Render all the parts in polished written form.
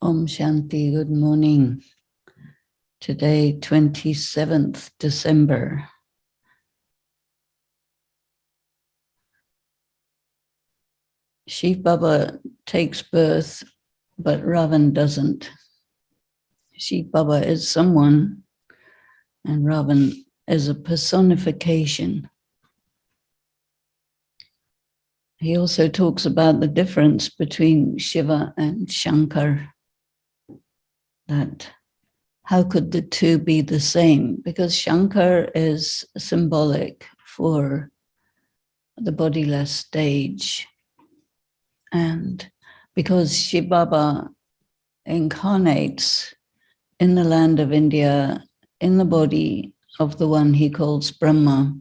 Om Shanti, good morning. Today, 27th December. Shiv Baba takes birth, but Ravan doesn't. Shiv Baba is someone, and Ravan is a personification. He also talks about the difference between Shiva and Shankar, that how could the two be the same? Because Shankar is symbolic for the bodiless stage. And because Shiv Baba incarnates in the land of India, in the body of the one he calls Brahma,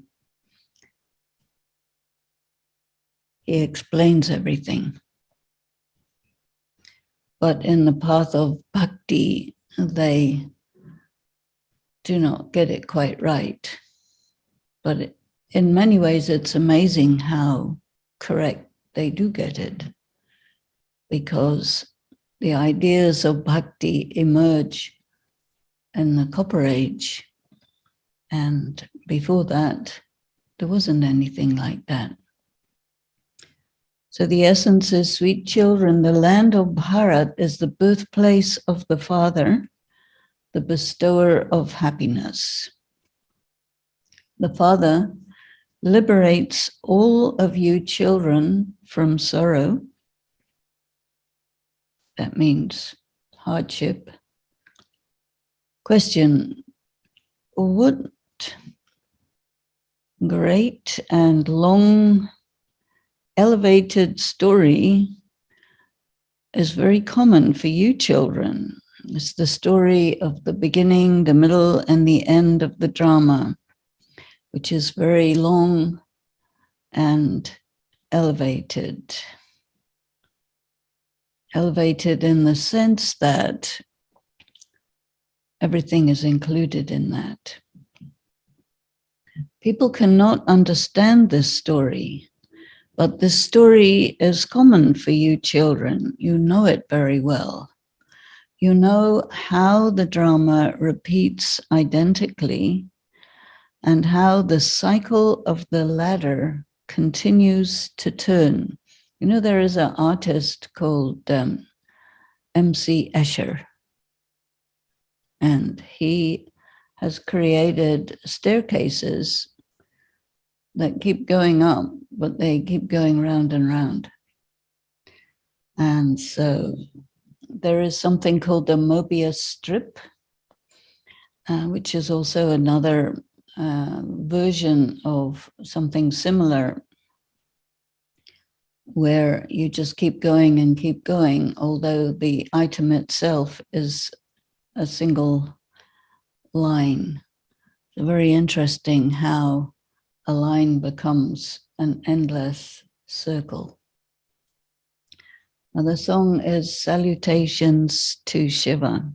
he explains everything. But in the path of bhakti, they do not get it quite right. But in many ways, it's amazing how correct they do get it, because the ideas of bhakti emerge in the Copper Age, and before that, there wasn't anything like that. So the essence is, sweet children, the land of Bharat is the birthplace of the Father, the bestower of happiness. The Father liberates all of you children from sorrow. That means hardship. Question: what great and long elevated story is very common for you children? It's the story of the beginning, the middle, and the end of the drama, which is very long and elevated. Elevated in the sense that everything is included in that. People cannot understand this story, but this story is common for you children. You know it very well. You know how the drama repeats identically and how the cycle of the ladder continues to turn. You know, there is an artist called M.C. Escher, and he has created staircases that keep going up, but they keep going round and round. And so there is something called the Mobius strip, which is also another version of something similar, where you just keep going and keep going, although the item itself is a single line. It's very interesting how a line becomes an endless circle. Now the song is Salutations to Shiva.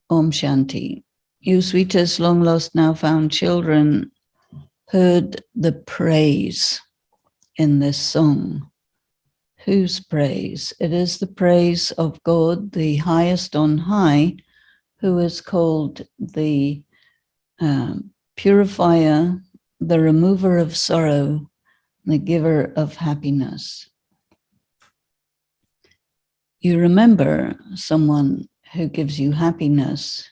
Om Shanti. You sweetest, long lost, now found children heard the praise in this song. Whose praise? It is the praise of God, the highest on high, who is called the purifier, the remover of sorrow, the giver of happiness. You remember someone who gives you happiness,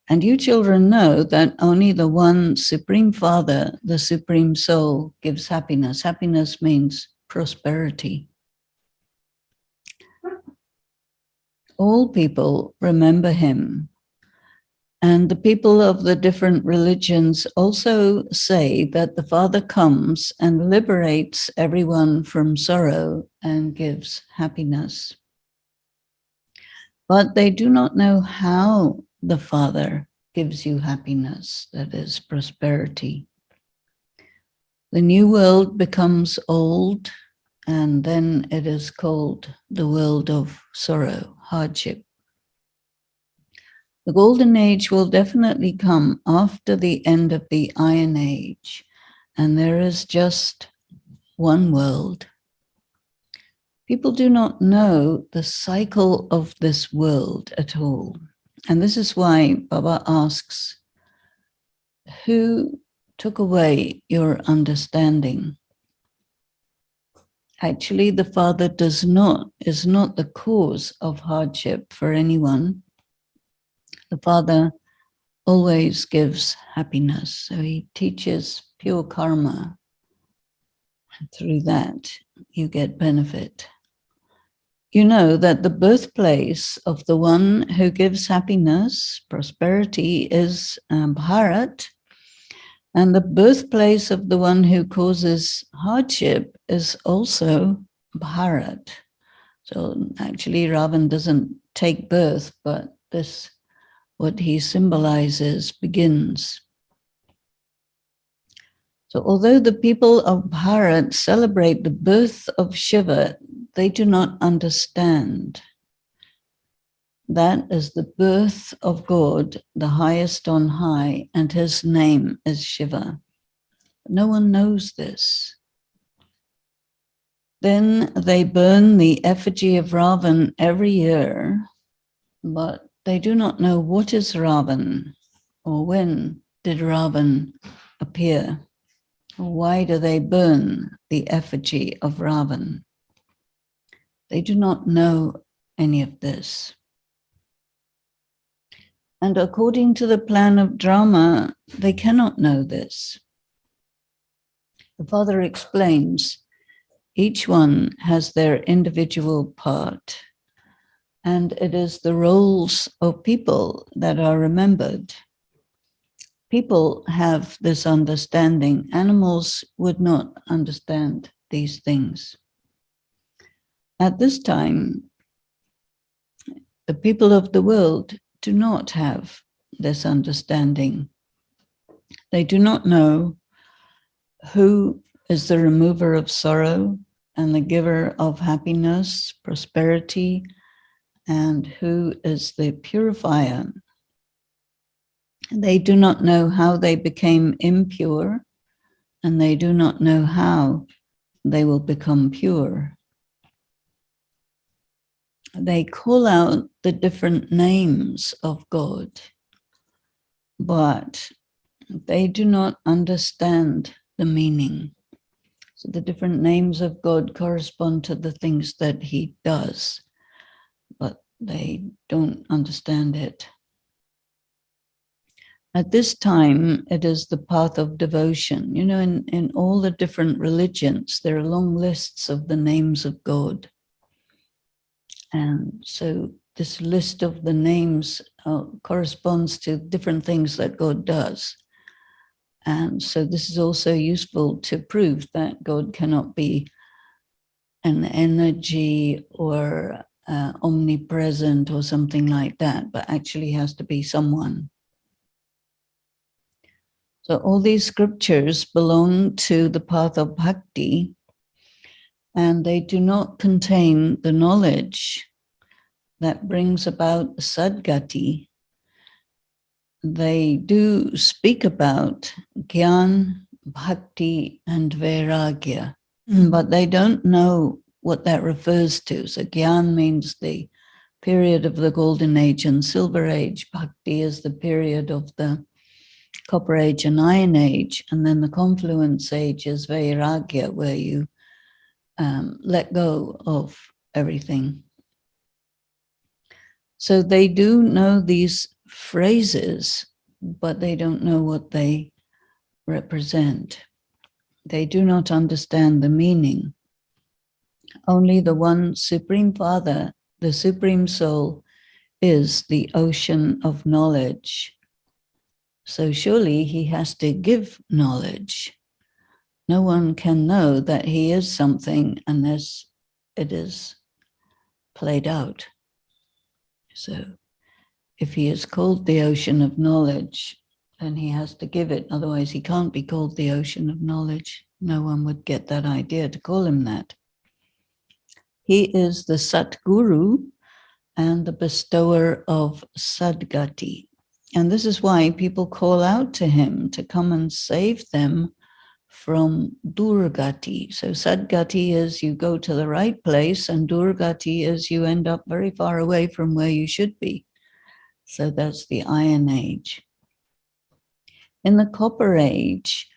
and you children know that only the one Supreme Father, the Supreme Soul, gives happiness. Happiness means prosperity. All people remember him And the people of the different religions also say that the Father comes and liberates everyone from sorrow and gives happiness. But they do not know how the Father gives you happiness, that is, prosperity. The new world becomes old, and then it is called the world of sorrow, hardship. The golden age will definitely come after the end of the Iron Age, and there is just one world. People do not know the cycle of this world at all. And this is why Baba asks, who took away your understanding? Actually, the Father is not the cause of hardship for anyone. The Father always gives happiness. So he teaches pure karma. And through that, you get benefit. You know that the birthplace of the one who gives happiness, prosperity, is Bharat. And the birthplace of the one who causes hardship is also Bharat. So actually, Ravan doesn't take birth, but this, what he symbolizes, begins. So although the people of Bharat celebrate the birth of Shiva, they do not understand. That is the birth of God, the highest on high, and his name is Shiva. No one knows this. Then they burn the effigy of Ravan every year, but they do not know what is Ravan, or when did Ravan appear. Why do they burn the effigy of Ravan? They do not know any of this. And according to the plan of drama, they cannot know this. The Father explains, each one has their individual part, and it is the roles of people that are remembered. People have this understanding. Animals would not understand these things. At this time, the people of the world do not have this understanding. They do not know who is the remover of sorrow and the giver of happiness, prosperity, and who is the purifier. They do not know how they became impure, and they do not know how they will become pure. They call out the different names of God, but they do not understand the meaning. So the different names of God correspond to the things that he does, but they don't understand it. At this time, it is the path of devotion. You know, in all the different religions, there are long lists of the names of God. And so this list of the names corresponds to different things that God does. And so this is also useful to prove that God cannot be an energy or omnipresent or something like that, but actually has to be someone. So all these scriptures belong to the path of bhakti, and they do not contain the knowledge that brings about sadgati. They do speak about gyan, bhakti, and vairagya, but they don't know what that refers to. So gyan means the period of the golden age and silver age. Bhakti is the period of the copper age and iron age. And then the confluence age is vairagya, where you let go of everything. So they do know these phrases, but they don't know what they represent. They do not understand the meaning. Only the one Supreme Father, the Supreme Soul, is the ocean of knowledge, So surely he has to give knowledge. No one can know that he is something unless it is played out. So if he is called the ocean of knowledge, then he has to give it. Otherwise, he can't be called the ocean of knowledge. No one would get that idea to call him that. He is the Satguru and the bestower of Sadgati. And this is why people call out to him to come and save them from Durgati. So Sadgati is you go to the right place, and Durgati is you end up very far away from where you should be. So that's the Iron Age. In the Copper Age,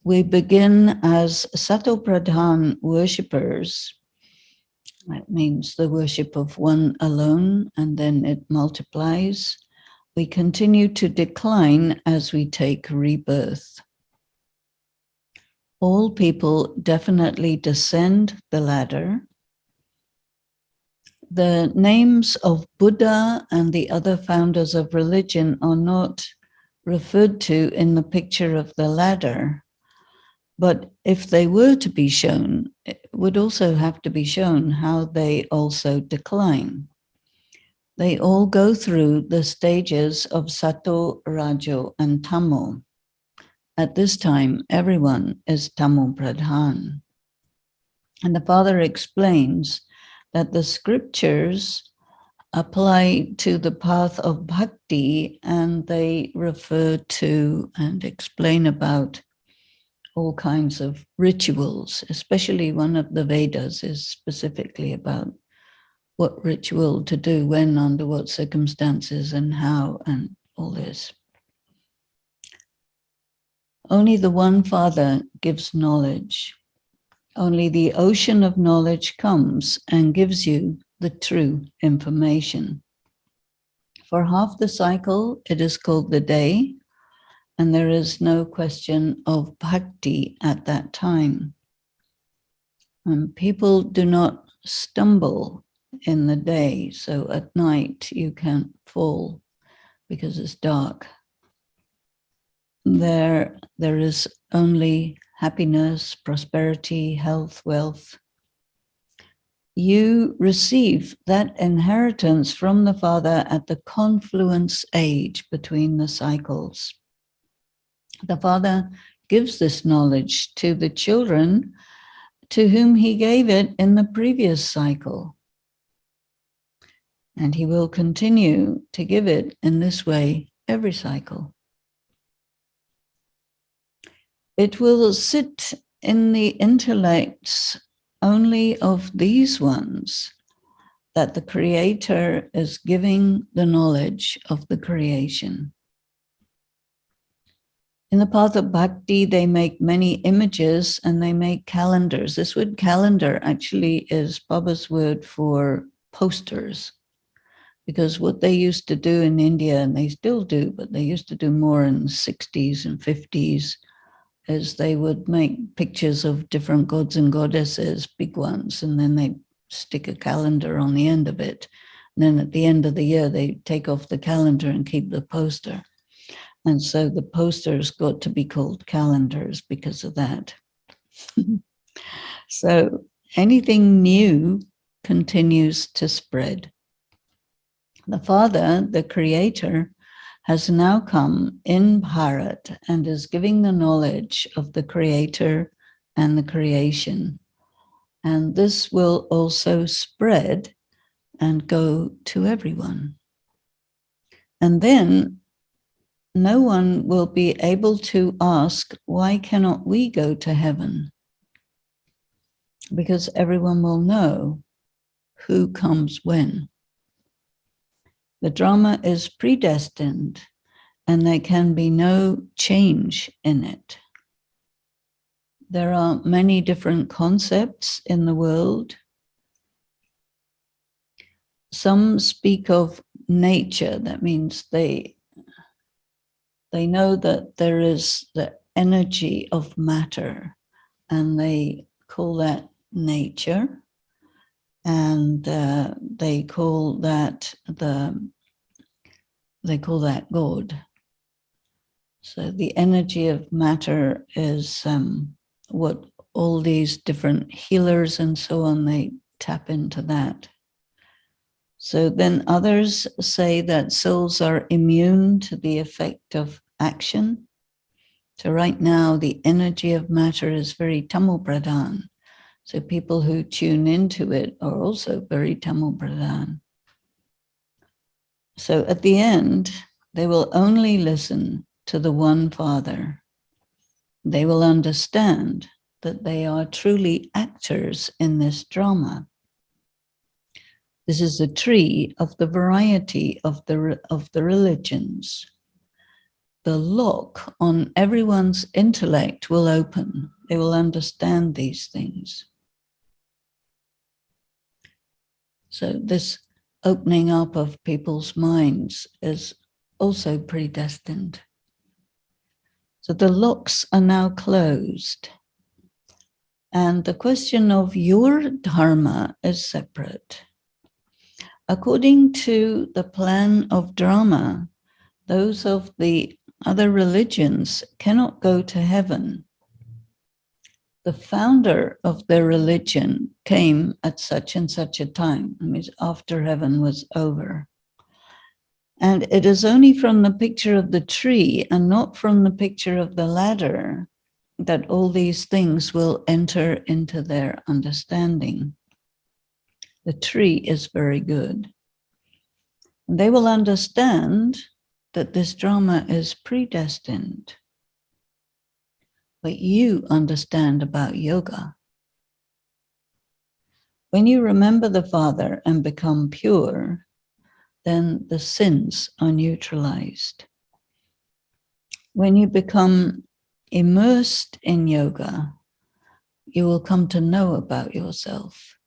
we begin as Sato Pradhan worshippers. That means the worship of one alone, and then it multiplies. We continue to decline as we take rebirth. All people definitely descend the ladder. The names of Buddha and the other founders of religion are not referred to in the picture of the ladder. But if they were to be shown, it would also have to be shown how they also decline. They all go through the stages of Sato, Rajo, and Tamo. At this time, everyone is Tamo Pradhan. And the Father explains that the scriptures apply to the path of bhakti, and they refer to and explain about all kinds of rituals, especially one of the Vedas is specifically about what ritual to do, when, under what circumstances, and how, and all this. Only the one Father gives knowledge. Only the ocean of knowledge comes and gives you the true information. For half the cycle, it is called the day, and there is no question of bhakti at that time. And people do not stumble in the day, so at night you can't fall because it's dark. There is only happiness, prosperity, health, wealth. You receive that inheritance from the Father at the confluence age between the cycles. The Father gives this knowledge to the children to whom he gave it in the previous cycle. And he will continue to give it in this way every cycle. It will sit in the intellects only of these ones that the Creator is giving the knowledge of the creation. In the path of bhakti, they make many images and they make calendars. This word calendar actually is Baba's word for posters, because what they used to do in India, and they still do, but they used to do more in the 60s and 50s, is they would make pictures of different gods and goddesses, big ones, and then they stick a calendar on the end of it. And then at the end of the year, they take off the calendar and keep the poster. And so the posters got to be called calendars because of that. So anything new continues to spread. The Father, the Creator, has now come in Bharat and is giving the knowledge of the Creator and the creation. And this will also spread and go to everyone. And then no one will be able to ask, why cannot we go to heaven? Because everyone will know who comes when. The drama is predestined, and there can be no change in it. There are many different concepts in the world. Some speak of nature. That means they know that there is the energy of matter, and they call that nature, and they call that God. So the energy of matter is what all these different healers and so on, they tap into that. So then others say that souls are immune to the effect of action. So right now, the energy of matter is very Tamil Pradhan. So people who tune into it are also very Tamil Pradhan. So at the end, they will only listen to the one Father. They will understand that they are truly actors in this drama. This is a tree of the variety of the religions. The lock on everyone's intellect will open. They will understand these things. So this opening up of people's minds is also predestined. So the locks are now closed. And the question of your dharma is separate. According to the plan of drama, those of the other religions cannot go to heaven. The founder of their religion came at such and such a time, I mean, after heaven was over. And it is only from the picture of the tree and not from the picture of the ladder that all these things will enter into their understanding. The tree is very good. And they will understand that this drama is predestined. But you understand about yoga. When you remember the Father and become pure, then the sins are neutralized. When you become immersed in yoga, you will come to know about yourself.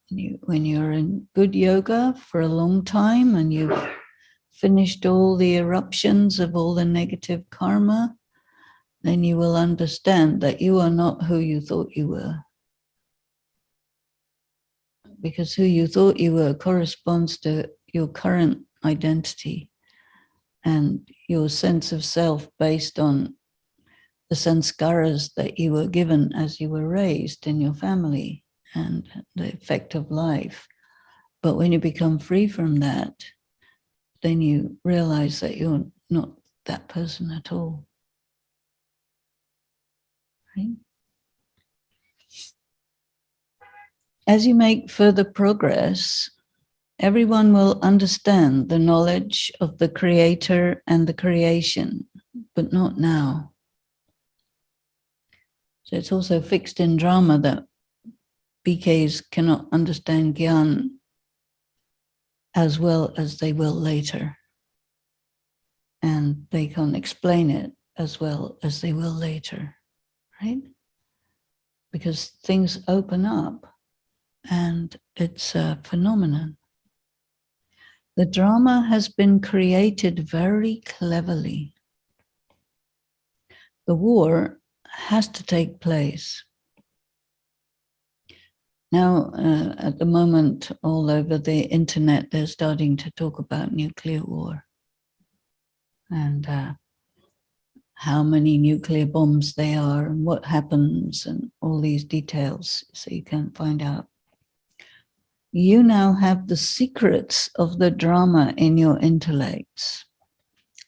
When you're in good yoga for a long time and you've finished all the eruptions of all the negative karma, then you will understand that you are not who you thought you were. Because who you thought you were corresponds to your current identity and your sense of self based on the sanskaras that you were given as you were raised in your family and the effect of life. But when you become free from that, then you realize that you're not that person at all. Right? As you make further progress, everyone will understand the knowledge of the Creator and the creation, but not now. So it's also fixed in drama that BKs cannot understand Gyan as well as they will later. And they can't explain it as well as they will later, right? Because things open up and it's a phenomenon. The drama has been created very cleverly. The war has to take place. Now, at the moment, all over the internet, they're starting to talk about nuclear war and how many nuclear bombs there are and what happens and all these details, so you can find out. You now have the secrets of the drama in your intellects.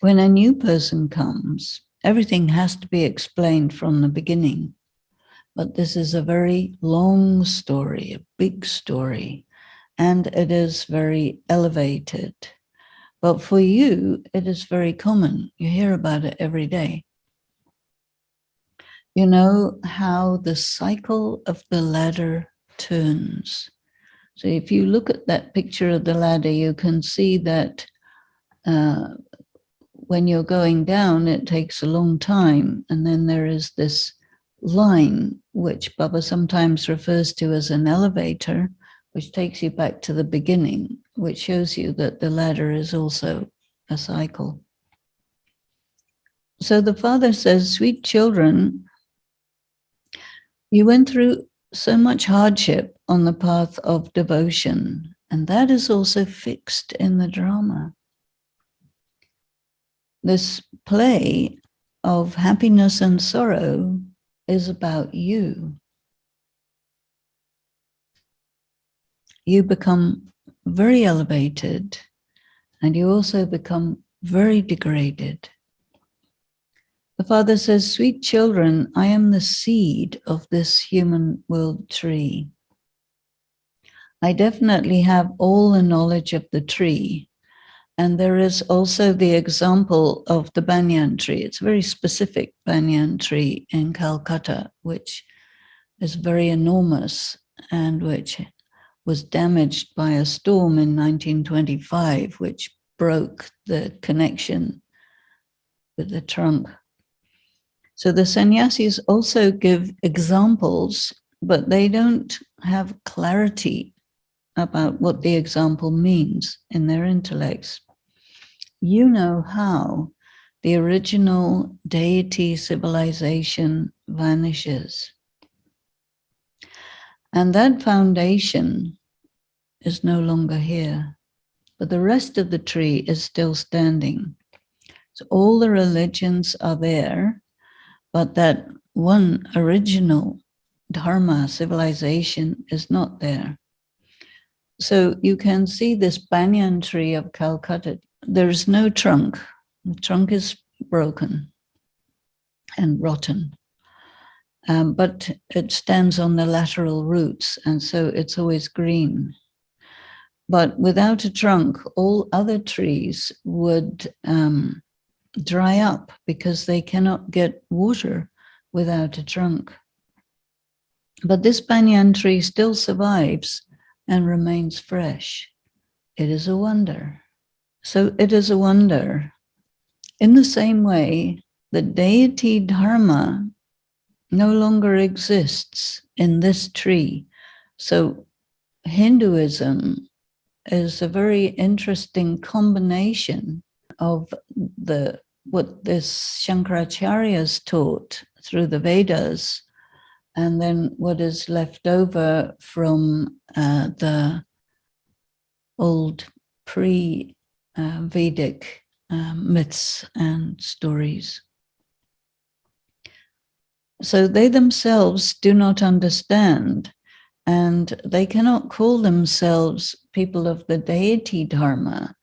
When a new person comes, everything has to be explained from the beginning. But this is a very long story, a big story, and it is very elevated. But for you, it is very common. You hear about it every day. You know how the cycle of the ladder turns. So if you look at that picture of the ladder, you can see that when you're going down, it takes a long time. And then there is this line, which Baba sometimes refers to as an elevator, which takes you back to the beginning, which shows you that the ladder is also a cycle. So the Father says, sweet children, you went through so much hardship on the path of devotion, and that is also fixed in the drama. this play of happiness and sorrow is about you. You become very elevated, and you also become very degraded. The Father says, "Sweet children, I am the seed of this human world tree. I definitely have all the knowledge of the tree." And there is also the example of the banyan tree. It's a very specific banyan tree in Calcutta, which is very enormous and which was damaged by a storm in 1925, which broke the connection with the trunk. So the sannyasis also give examples, but they don't have clarity about what the example means in their intellects. You know how the original deity civilization vanishes. And that foundation is no longer here, but the rest of the tree is still standing. So all the religions are there, but that one original dharma civilization is not there. So you can see this banyan tree of Calcutta. There's no trunk. The trunk is broken and rotten. But it stands on the lateral roots, and so it's always green. But without a trunk, all other trees would dry up because they cannot get water without a trunk. But this banyan tree still survives and remains fresh. It is a wonder. So it is a wonder. In the same way, the deity dharma no longer exists in this tree. So Hinduism is a very interesting combination of what this Shankaracharya's taught through the Vedas, and then what is left over from the old pre-Vedic myths and stories. So they themselves do not understand, and they cannot call themselves people of the deity dharma,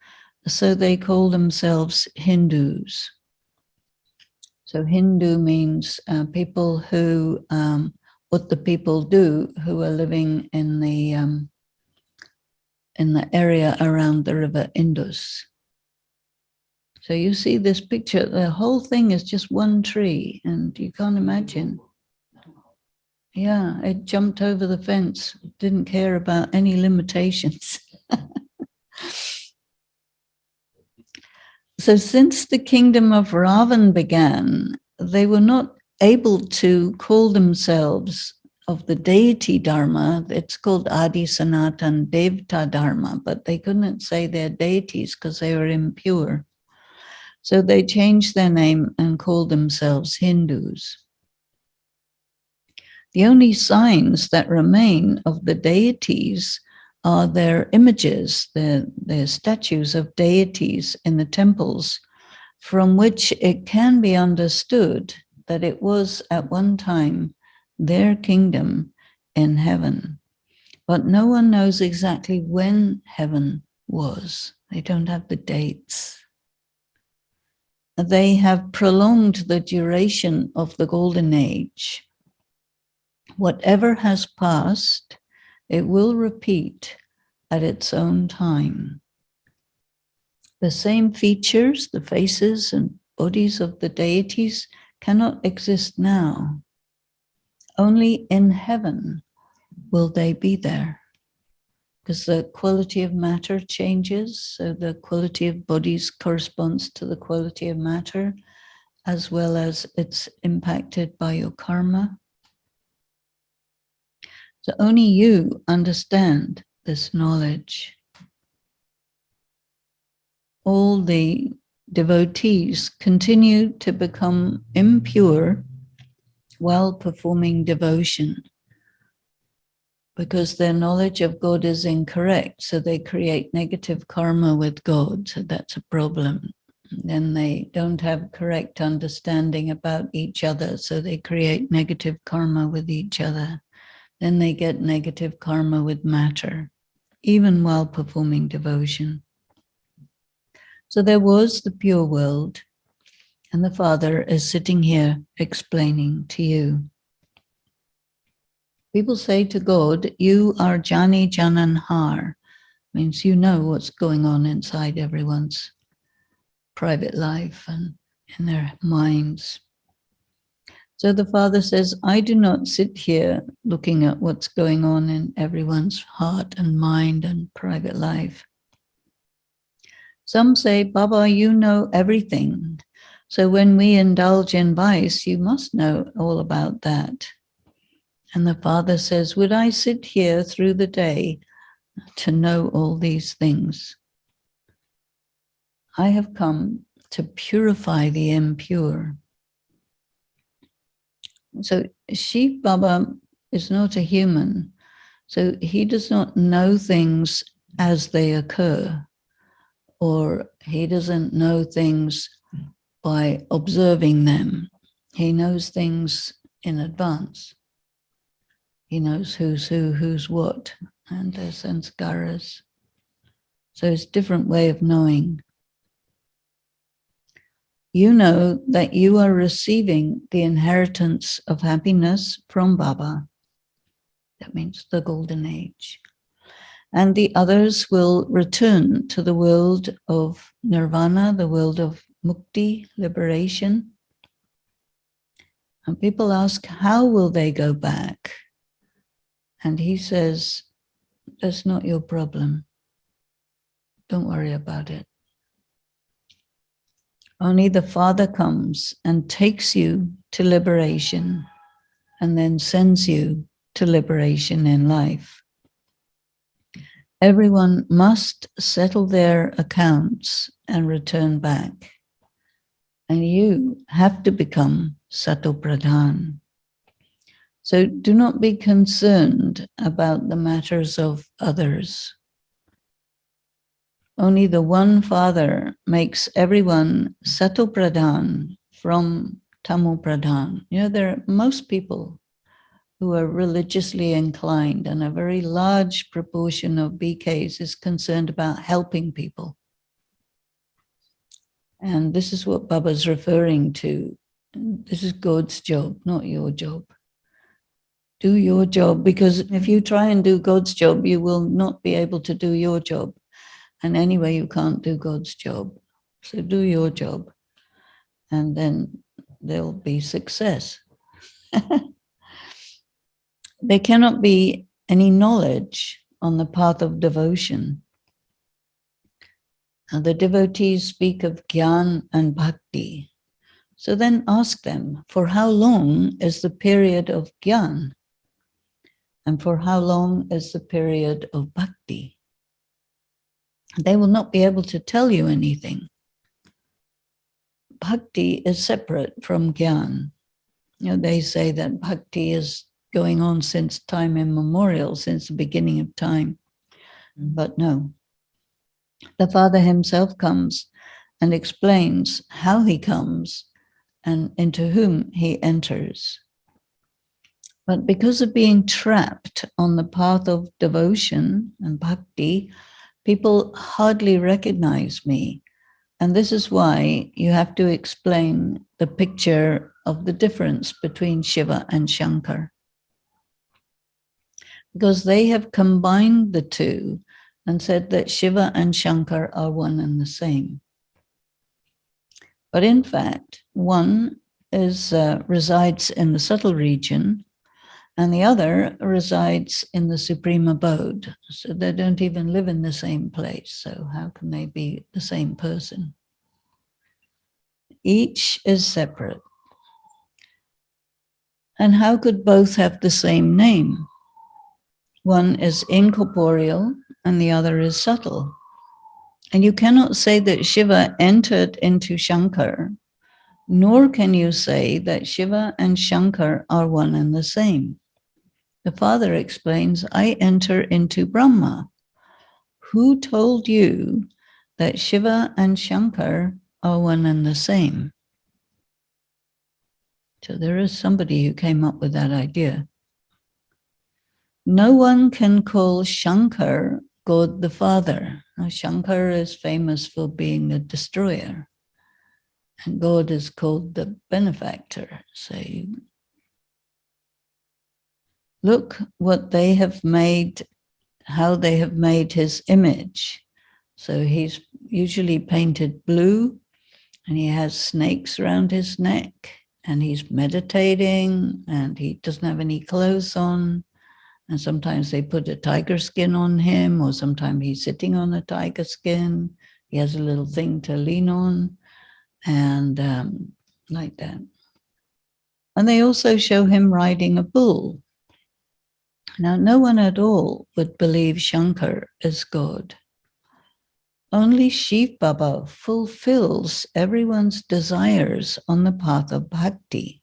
so they call themselves Hindus. So Hindu means people who, what the people do who are living in the area around the river Indus. So you see this picture, the whole thing is just one tree, and you can't imagine. Yeah, it jumped over the fence, didn't care about any limitations. So since the kingdom of Ravan began, they were not able to call themselves of the deity dharma. It's called Adi Sanatan Devta Dharma, but they couldn't say they're deities because they were impure. So they changed their name and called themselves Hindus. The only signs that remain of the deities are their images, their statues of deities in the temples, from which it can be understood that it was at one time their kingdom in heaven. But no one knows exactly when heaven was. They don't have the dates. They have prolonged the duration of the golden age. Whatever has passed, it will repeat at its own time. The same features, the faces and bodies of the deities cannot exist now. Only in heaven will they be there, because the quality of matter changes, so the quality of bodies corresponds to the quality of matter, as well as it's impacted by your karma. So only you understand this knowledge. All the devotees continue to become impure while performing devotion, because their knowledge of God is incorrect, so they create negative karma with God, so that's a problem. then they don't have correct understanding about each other, so they create negative karma with each other. Then they get negative karma with matter, even while performing devotion. So there was the pure world, and the Father is sitting here explaining to you. People say to God, you are Jani Janan Har, means you know what's going on inside everyone's private life and in their minds. So the Father says, I do not sit here looking at what's going on in everyone's heart and mind and private life. Some say, Baba, you know everything. So when we indulge in vice, you must know all about that. And the Father says, would I sit here through the day to know all these things? I have come to purify the impure. So Shiv Baba is not a human, so he does not know things as they occur, or he doesn't know things by observing them. He knows things in advance. He knows who's who, who's what, and their sanskaras. So it's a different way of knowing. You know that you are receiving the inheritance of happiness from Baba. That means the golden age. And the others will return to the world of nirvana, the world of mukti, liberation. And people ask, how will they go back? And he says, that's not your problem. Don't worry about it. Only the Father comes and takes you to liberation and then sends you to liberation in life. Everyone must settle their accounts and return back. And you have to become Sato Pradhan. So do not be concerned about the matters of others. Only the one Father makes everyone Sato Pradhan from Tamo Pradhan. You know, there are most people who are religiously inclined, and a very large proportion of BKs is concerned about helping people. And this is what Baba's referring to. This is God's job, not your job. Do your job, because if you try and do God's job, you will not be able to do your job. And anyway, you can't do God's job. So do your job, and then there'll be success. There cannot be any knowledge on the path of devotion. Now, the devotees speak of Gyan and Bhakti. So then ask them, for how long is the period of Gyan? And for how long is the period of Bhakti? They will not be able to tell you anything. Bhakti is separate from Gyan. You know, they say that Bhakti is going on since time immemorial, since the beginning of time. But no. The Father himself comes and explains how he comes and into whom he enters. But because of being trapped on the path of devotion and bhakti, people hardly recognize me. And this is why you have to explain the picture of the difference between Shiva and Shankar. Because they have combined the two and said that Shiva and Shankar are one and the same. But in fact, one is resides in the subtle region, and the other resides in the supreme abode. So they don't even live in the same place. So how can they be the same person? Each is separate. And how could both have the same name? One is incorporeal and the other is subtle. And you cannot say that Shiva entered into Shankar, nor can you say that Shiva and Shankar are one and the same. The Father explains, I enter into Brahma. Who told you that Shiva and Shankar are one and the same. So there is somebody who came up with that idea. No one can call Shankar God the Father. Now, Shankar is famous for being the destroyer, and God is called the benefactor. So look what they have made, how they have made his image. So he's usually painted blue, and he has snakes around his neck, and he's meditating, and he doesn't have any clothes on. And sometimes they put a tiger skin on him, or sometimes he's sitting on a tiger skin. He has a little thing to lean on, and like that. And they also show him riding a bull. Now, no one at all would believe Shankar is God. Only Shiv Baba fulfills everyone's desires on the path of bhakti.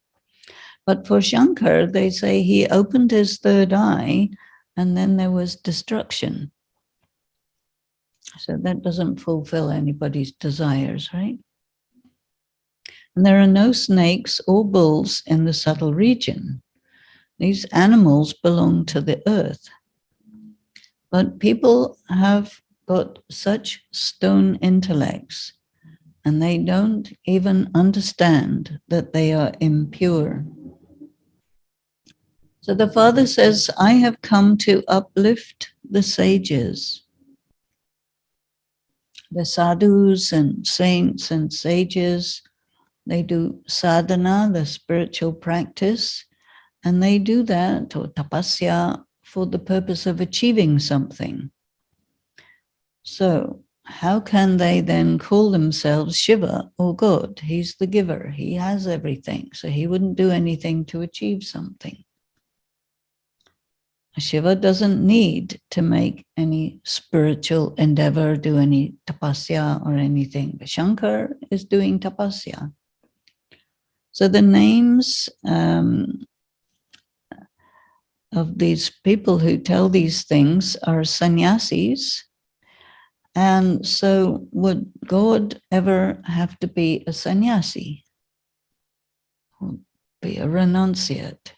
But for Shankar, they say he opened his third eye and then there was destruction. So that doesn't fulfill anybody's desires, right? And there are no snakes or bulls in the subtle region. These animals belong to the earth. But people have got such stone intellects, and they don't even understand that they are impure. So the Father says, I have come to uplift the sages, the sadhus and saints and sages. They do sadhana, the spiritual practice, and they do that, or tapasya, for the purpose of achieving something. So how can they then call themselves Shiva or God? He's the giver. He has everything. So he wouldn't do anything to achieve something. Shiva doesn't need to make any spiritual endeavor, do any tapasya or anything. But Shankar is doing tapasya. So the names of these people who tell these things are sannyasis. And so would God ever have to be a sannyasi? Or be a renunciate?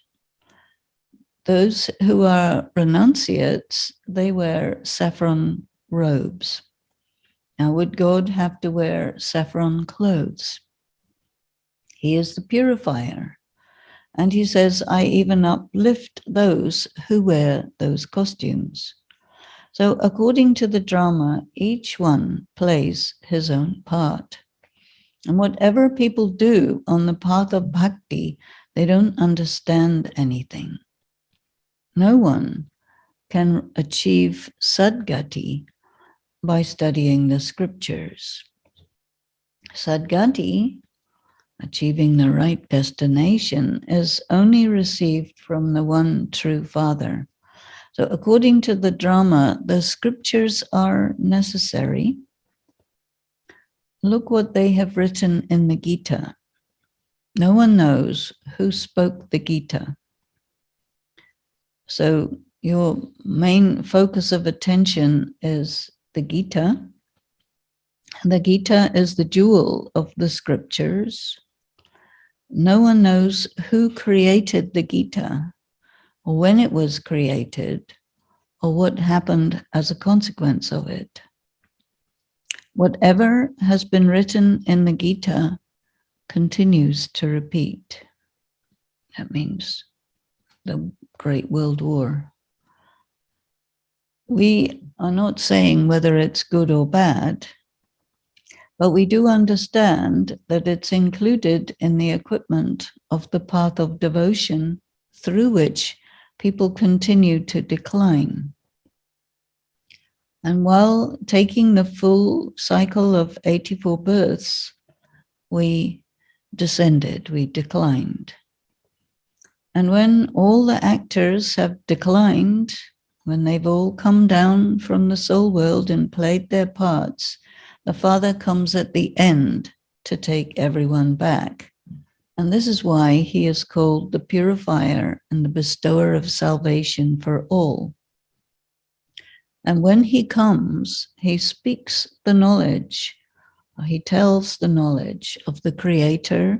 Those who are renunciates, they wear saffron robes. Now, would God have to wear saffron clothes? He is the purifier. And he says, I even uplift those who wear those costumes. So according to the drama, each one plays his own part. And whatever people do on the path of bhakti, they don't understand anything. No one can achieve sadgati by studying the scriptures. Sadgati, achieving the right destination, is only received from the one true Father. So according to the drama, the scriptures are necessary. Look what they have written in the Gita. No one knows who spoke the Gita. So your main focus of attention is the Gita. The Gita is the jewel of the scriptures. No one knows who created the Gita, or when it was created, or what happened as a consequence of it. Whatever has been written in the Gita continues to repeat. That means the Great World War. We are not saying whether it's good or bad, but we do understand that it's included in the equipment of the path of devotion through which people continue to decline. And while taking the full cycle of 84 births, we descended, we declined. And when all the actors have declined, when they've all come down from the soul world and played their parts, the Father comes at the end to take everyone back. And this is why he is called the purifier and the bestower of salvation for all. And when he comes, he speaks the knowledge He tells the knowledge of the Creator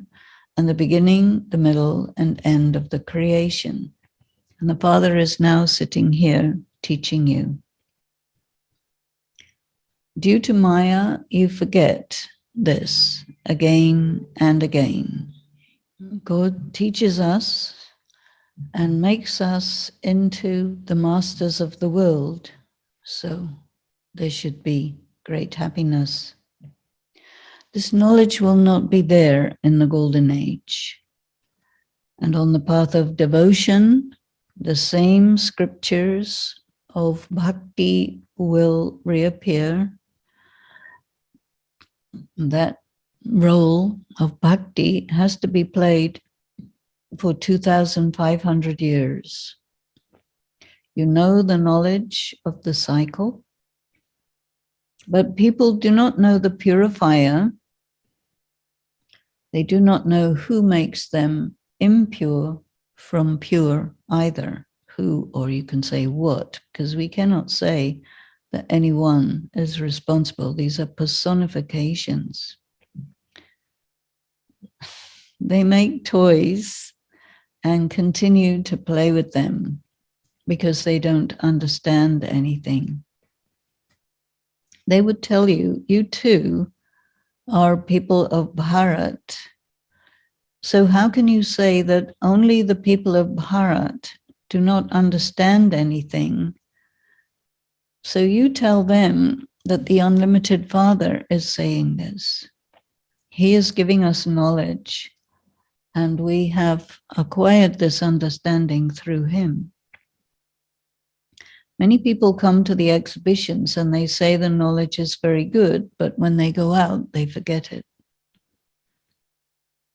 and the beginning, the middle, and end of the creation. And the Father is now sitting here teaching you. Due to Maya, you forget this again and again. God teaches us and makes us into the masters of the world. So there should be great happiness. This knowledge will not be there in the golden age. And on the path of devotion, the same scriptures of bhakti will reappear. That role of bhakti has to be played for 2,500 years. You know the knowledge of the cycle, but people do not know the purifier. They do not know who makes them impure from pure either. Who, or you can say what, because we cannot say that anyone is responsible. These are personifications. They make toys and continue to play with them because they don't understand anything. They would tell you, you too are people of Bharat. So how can you say that only the people of Bharat do not understand anything? So you tell them that the Unlimited Father is saying this. He is giving us knowledge, and we have acquired this understanding through him. Many people come to the exhibitions and they say the knowledge is very good, but when they go out, they forget it.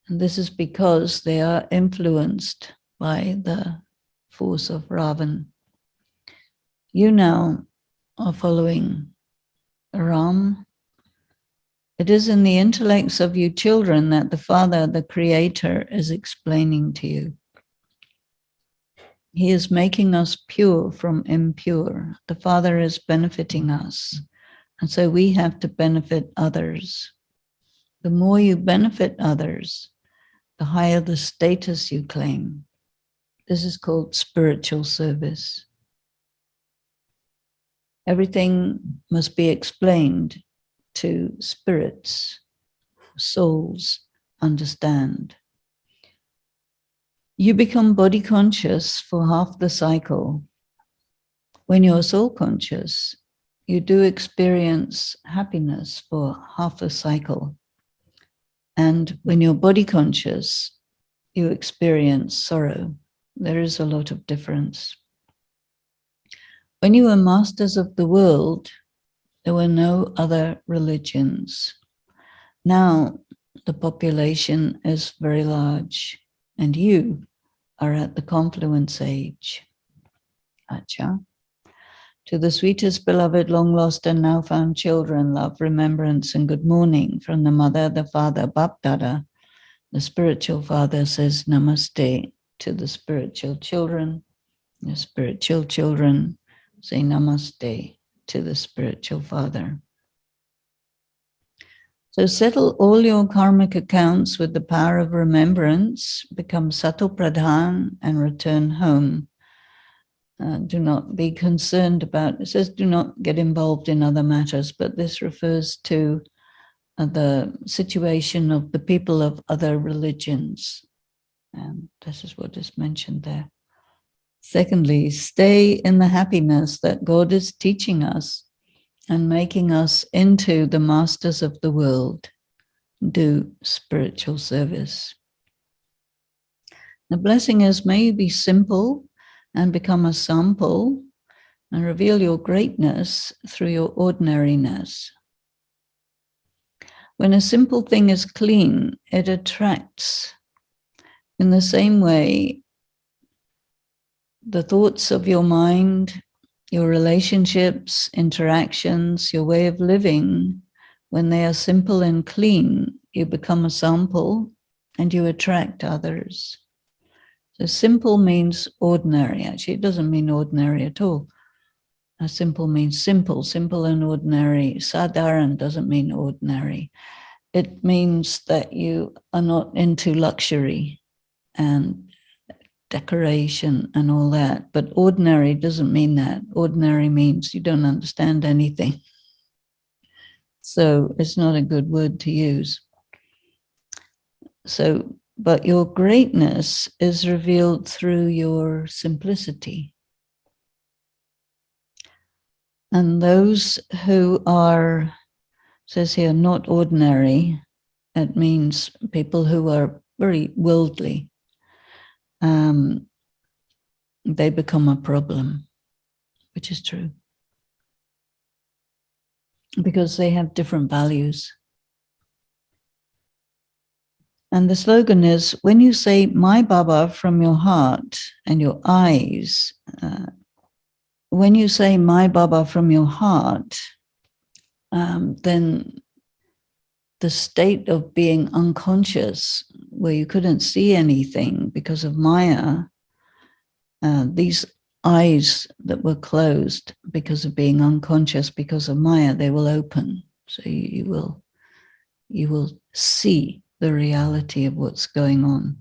And this is because they are influenced by the force of Ravan. You now are following Ram. It is in the intellects of you children that the Father, the Creator, is explaining to you. He is making us pure from impure. The Father is benefiting us. And so we have to benefit others. The more you benefit others, the higher the status you claim. This is called spiritual service. Everything must be explained to spirits, souls understand. You become body conscious for half the cycle. When you're soul conscious, you do experience happiness for half the cycle. And when you're body conscious, you experience sorrow. There is a lot of difference. When you were masters of the world, there were no other religions. Now the population is very large, and you are at the confluence age. Acha. To the sweetest beloved, long lost and now found children, love, remembrance, and good morning from the mother, the father, Bapdada. The spiritual father says namaste to the spiritual children. The spiritual children say namaste to the spiritual father. So settle all your karmic accounts with the power of remembrance, become Sato Pradhan, and return home. Do not be concerned about, it says do not get involved in other matters, but this refers to the situation of the people of other religions. And this is what is mentioned there. Secondly, stay in the happiness that God is teaching us and making us into the masters of the world. Do spiritual service. The blessing is, may you be simple and become a sample and reveal your greatness through your ordinariness. When a simple thing is clean, it attracts. In the same way, the thoughts of your mind, your relationships, interactions, your way of living, when they are simple and clean, you become a sample and you attract others. So simple means ordinary. Actually, it doesn't mean ordinary at all. Simple means simple, simple and ordinary. Sadharan doesn't mean ordinary. It means that you are not into luxury and decoration and all that. But ordinary doesn't mean that. Ordinary means you don't understand anything. So it's not a good word to use. So, but your greatness is revealed through your simplicity. And those who are, says here, not ordinary, it means people who are very worldly. They become a problem, which is true. Because they have different values. And the slogan is, when you say my Baba from your heart and your eyes, when you say my Baba from your heart, then the state of being unconscious, where you couldn't see anything because of Maya, these eyes that were closed because of being unconscious because of Maya, they will open. So you will see the reality of what's going on.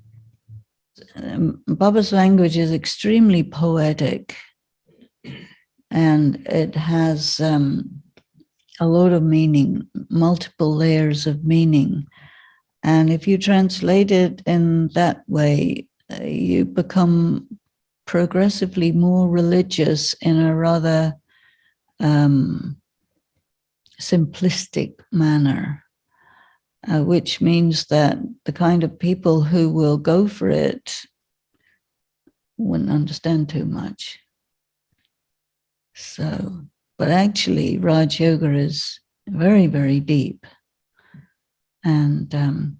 Baba's language is extremely poetic, and it has a lot of meaning, multiple layers of meaning. And if you translate it in that way, you become progressively more religious in a rather simplistic manner. Which means that the kind of people who will go for it wouldn't understand too much. So, but actually, Raj Yoga is very, very deep. And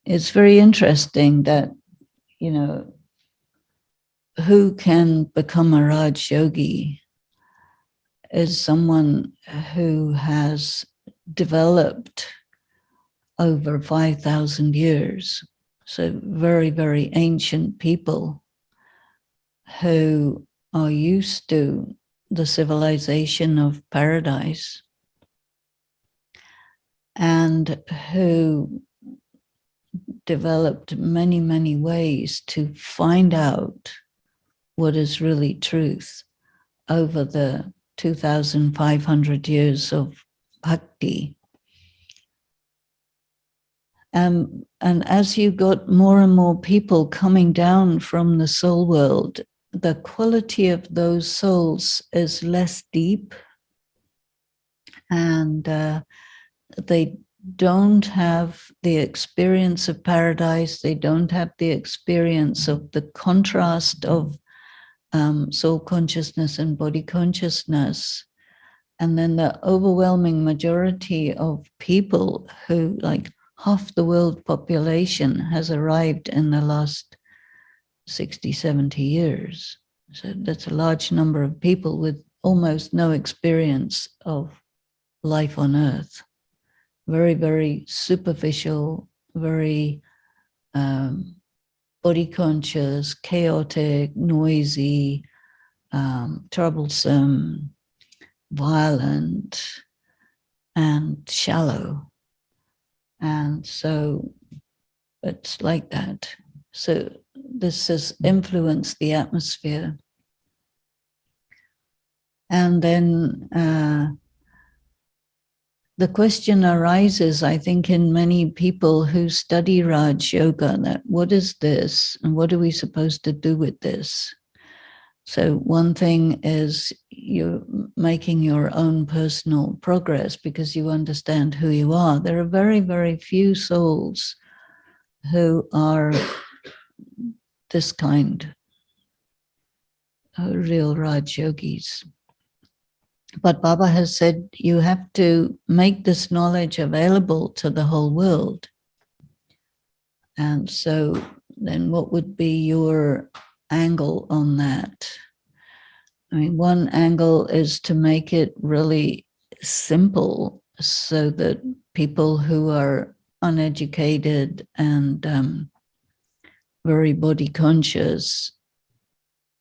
it's very interesting that, you know, who can become a Raj Yogi is someone who has developed over 5,000 years. So very, very ancient people who are used to the civilization of paradise and who developed many, many ways to find out what is really truth over the 2,500 years of bhakti. And as you got more and more people coming down from the soul world, the quality of those souls is less deep, and they don't have the experience of paradise. They don't have the experience of the contrast of soul consciousness and body consciousness. And then the overwhelming majority of people who, like half the world population, has arrived in the last 60, 70 years. So that's a large number of people with almost no experience of life on earth. Very, very superficial, very body conscious, chaotic, noisy, troublesome, violent, and shallow. And so it's like that. So this has influenced the atmosphere. And then the question arises, I think, in many people who study Raj Yoga, that what is this and what are we supposed to do with this? So one thing is you're making your own personal progress because you understand who you are. There are very, very few souls who are this kind, real Raj Yogis. But Baba has said you have to make this knowledge available to the whole world. And so then what would be your angle on that? I mean, one angle is to make it really simple so that people who are uneducated and very body conscious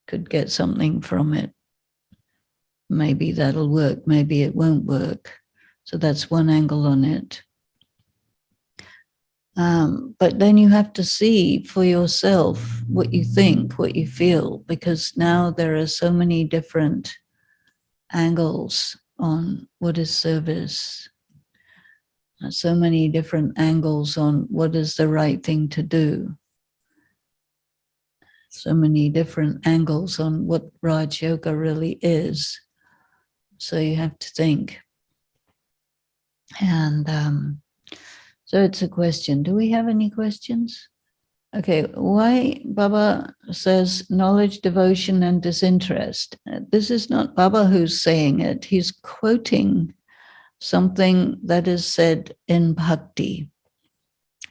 could get something from it maybe that'll work, maybe it won't work. So that's one angle on it. But then you have to see for yourself what you think, what you feel, because now there are so many different angles on what is service, so many different angles on what is the right thing to do, so many different angles on what Raj Yoga really is. So you have to think. And so it's a question. Do we have any questions? Okay, why Baba says knowledge, devotion, and disinterest? This is not Baba who's saying it. He's quoting something that is said in bhakti.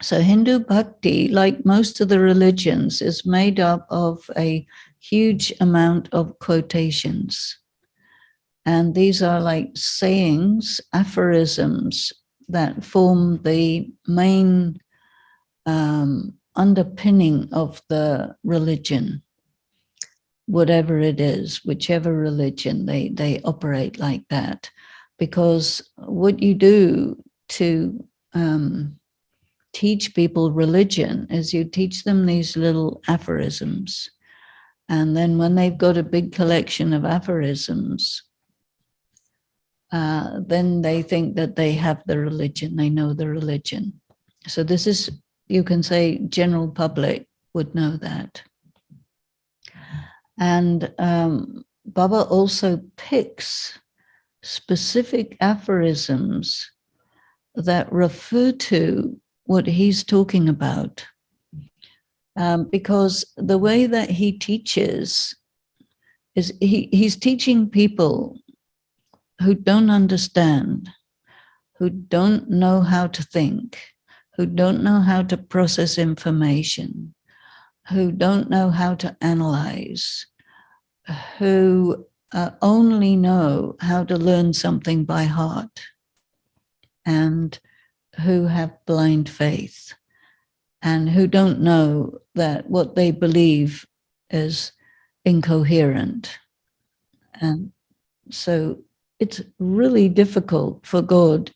So Hindu bhakti, like most of the religions, is made up of a huge amount of quotations. And these are like sayings, aphorisms that form the main underpinning of the religion, whatever it is, whichever religion, they operate like that. Because what you do to teach people religion is you teach them these little aphorisms. And then when they've got a big collection of aphorisms, then they think that they have the religion, they know the religion. So this is, you can say, general public would know that. And Baba also picks specific aphorisms that refer to what he's talking about. Because the way that he teaches is he's teaching people who don't understand, who don't know how to think, who don't know how to process information, who don't know how to analyze, who only know how to learn something by heart, and who have blind faith, and who don't know that what they believe is incoherent. And so it's really difficult for God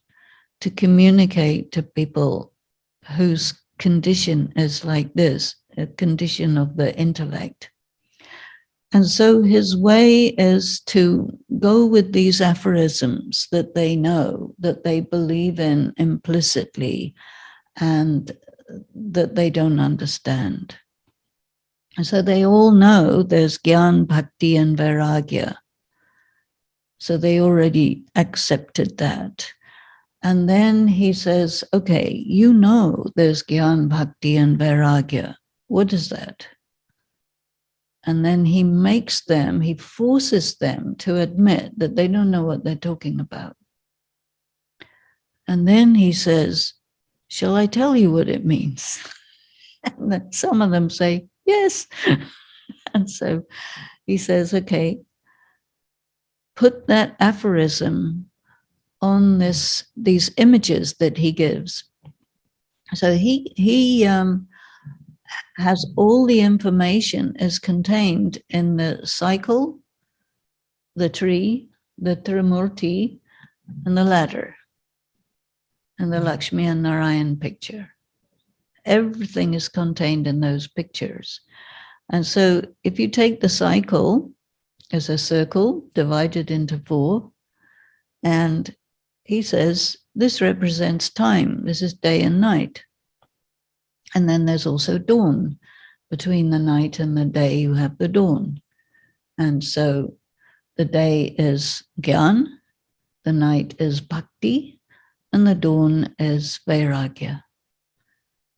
to communicate to people whose condition is like this, a condition of the intellect. And so his way is to go with these aphorisms that they know, that they believe in implicitly, and that they don't understand. And so they all know there's Gyan, Bhakti, and Vairagya. So they already accepted that. And then he says, okay, you know there's Gyan, Bhakti, and Vairagya. What is that? And then he makes them, he forces them to admit that they don't know what they're talking about. And then he says, shall I tell you what it means? And then some of them say, yes. And so he says, okay, put that aphorism on these images that he gives. So he has all the information is contained in the cycle, the tree, the Trimurti, and the ladder, and the Lakshmi and Narayan picture. Everything is contained in those pictures. And so if you take the cycle as a circle divided into 4, and he says, this represents time. This is day and night. And then there's also dawn. Between the night and the day, you have the dawn. And so the day is Gyan, the night is Bhakti, and the dawn is Vairagya.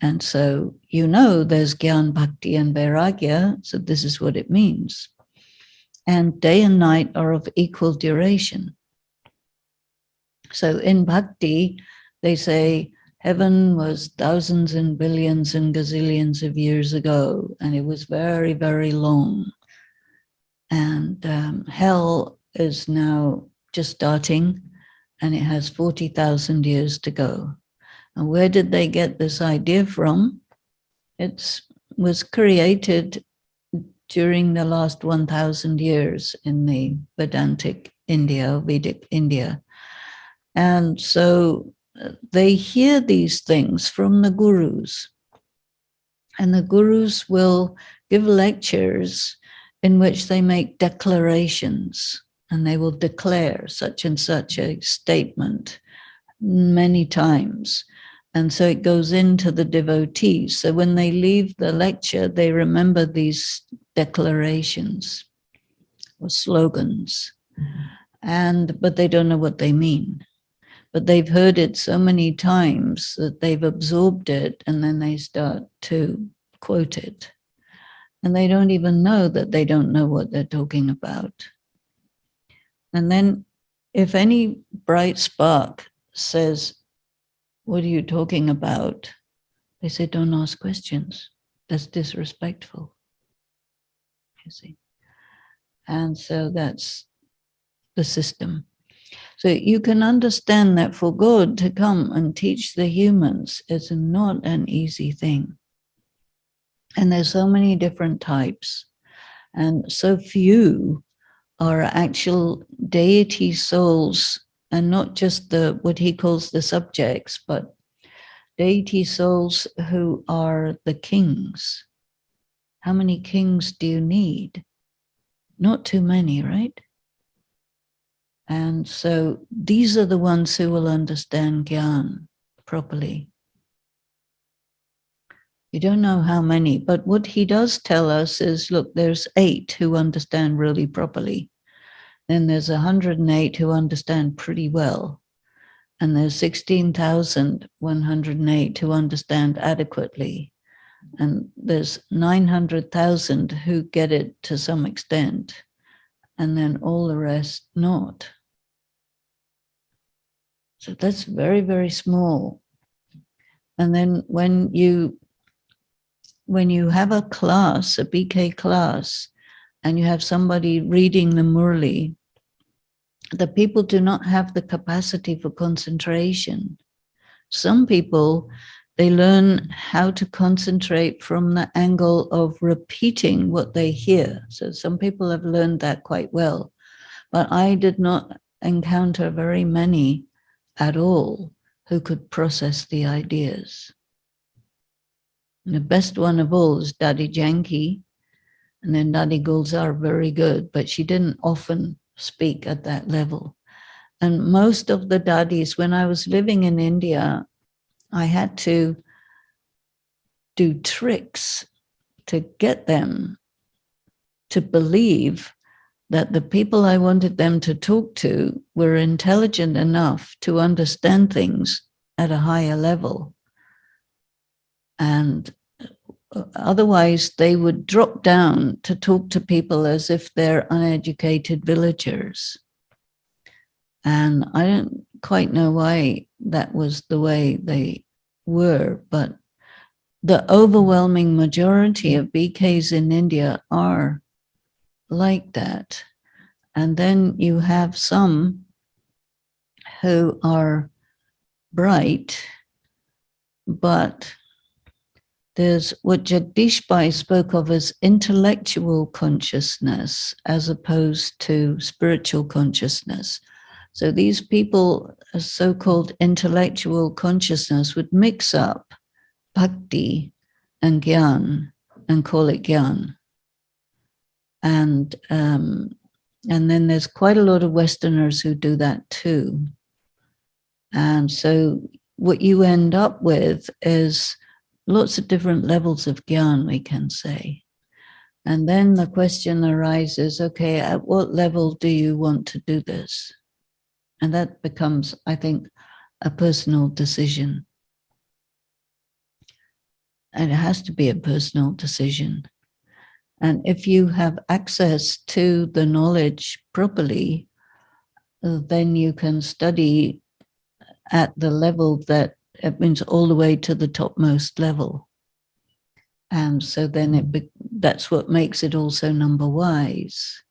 And so you know there's Gyan, Bhakti, and Vairagya, so this is what it means. And day and night are of equal duration. So in Bhakti, they say heaven was thousands and billions and gazillions of years ago, and it was very, very long. And hell is now just starting, and it has 40,000 years to go. And where did they get this idea from? It was created during the last 1,000 years in the Vedantic India, Vedic India. And so they hear these things from the gurus. And the gurus will give lectures in which they make declarations, and they will declare such and such a statement many times. And so it goes into the devotees. So when they leave the lecture, they remember these declarations or slogans, but they don't know what they mean. But they've heard it so many times that they've absorbed it, and then they start to quote it. And they don't even know that they don't know what they're talking about. And then if any bright spark says, "What are you talking about?" they say, "Don't ask questions. That's disrespectful." You see. And so that's the system. So you can understand that for God to come and teach the humans is not an easy thing. And there's so many different types, and so few are actual deity souls, and not just what he calls the subjects, but deity souls who are the kings. How many kings do you need? Not too many, right? And so these are the ones who will understand Gyan properly. You don't know how many, but what he does tell us is, look, there's 8 who understand really properly. Then there's 108 who understand pretty well. And there's 16,108 who understand adequately. And there's 900,000 who get it to some extent. And then all the rest not. So that's very, very small. And then when you have a class, a BK class, and you have somebody reading the Murli, the people do not have the capacity for concentration. Some people, they learn how to concentrate from the angle of repeating what they hear. So some people have learned that quite well. But I did not encounter very many at all who could process the ideas. And the best one of all is Dadi Janki, and then Dadi Gulzar, very good, but she didn't often speak at that level. And most of the Dadis, when I was living in India, I had to do tricks to get them to believe that the people I wanted them to talk to were intelligent enough to understand things at a higher level. And otherwise, they would drop down to talk to people as if they're uneducated villagers. And I don't quite know why that was the way they were, but the overwhelming majority of BKs in India are like that. And then you have some who are bright, but there's what Jagdish Bai spoke of as intellectual consciousness as opposed to spiritual consciousness. So these people, a so-called intellectual consciousness, would mix up bhakti and gyan and call it gyan. And then there's quite a lot of Westerners who do that too. And so what you end up with is lots of different levels of gyan, we can say. And then the question arises, okay, at what level do you want to do this? And that becomes, I think, a personal decision. And it has to be a personal decision. And if you have access to the knowledge properly, then you can study at the level that it means all the way to the topmost level. And so then that's what makes it also number wise.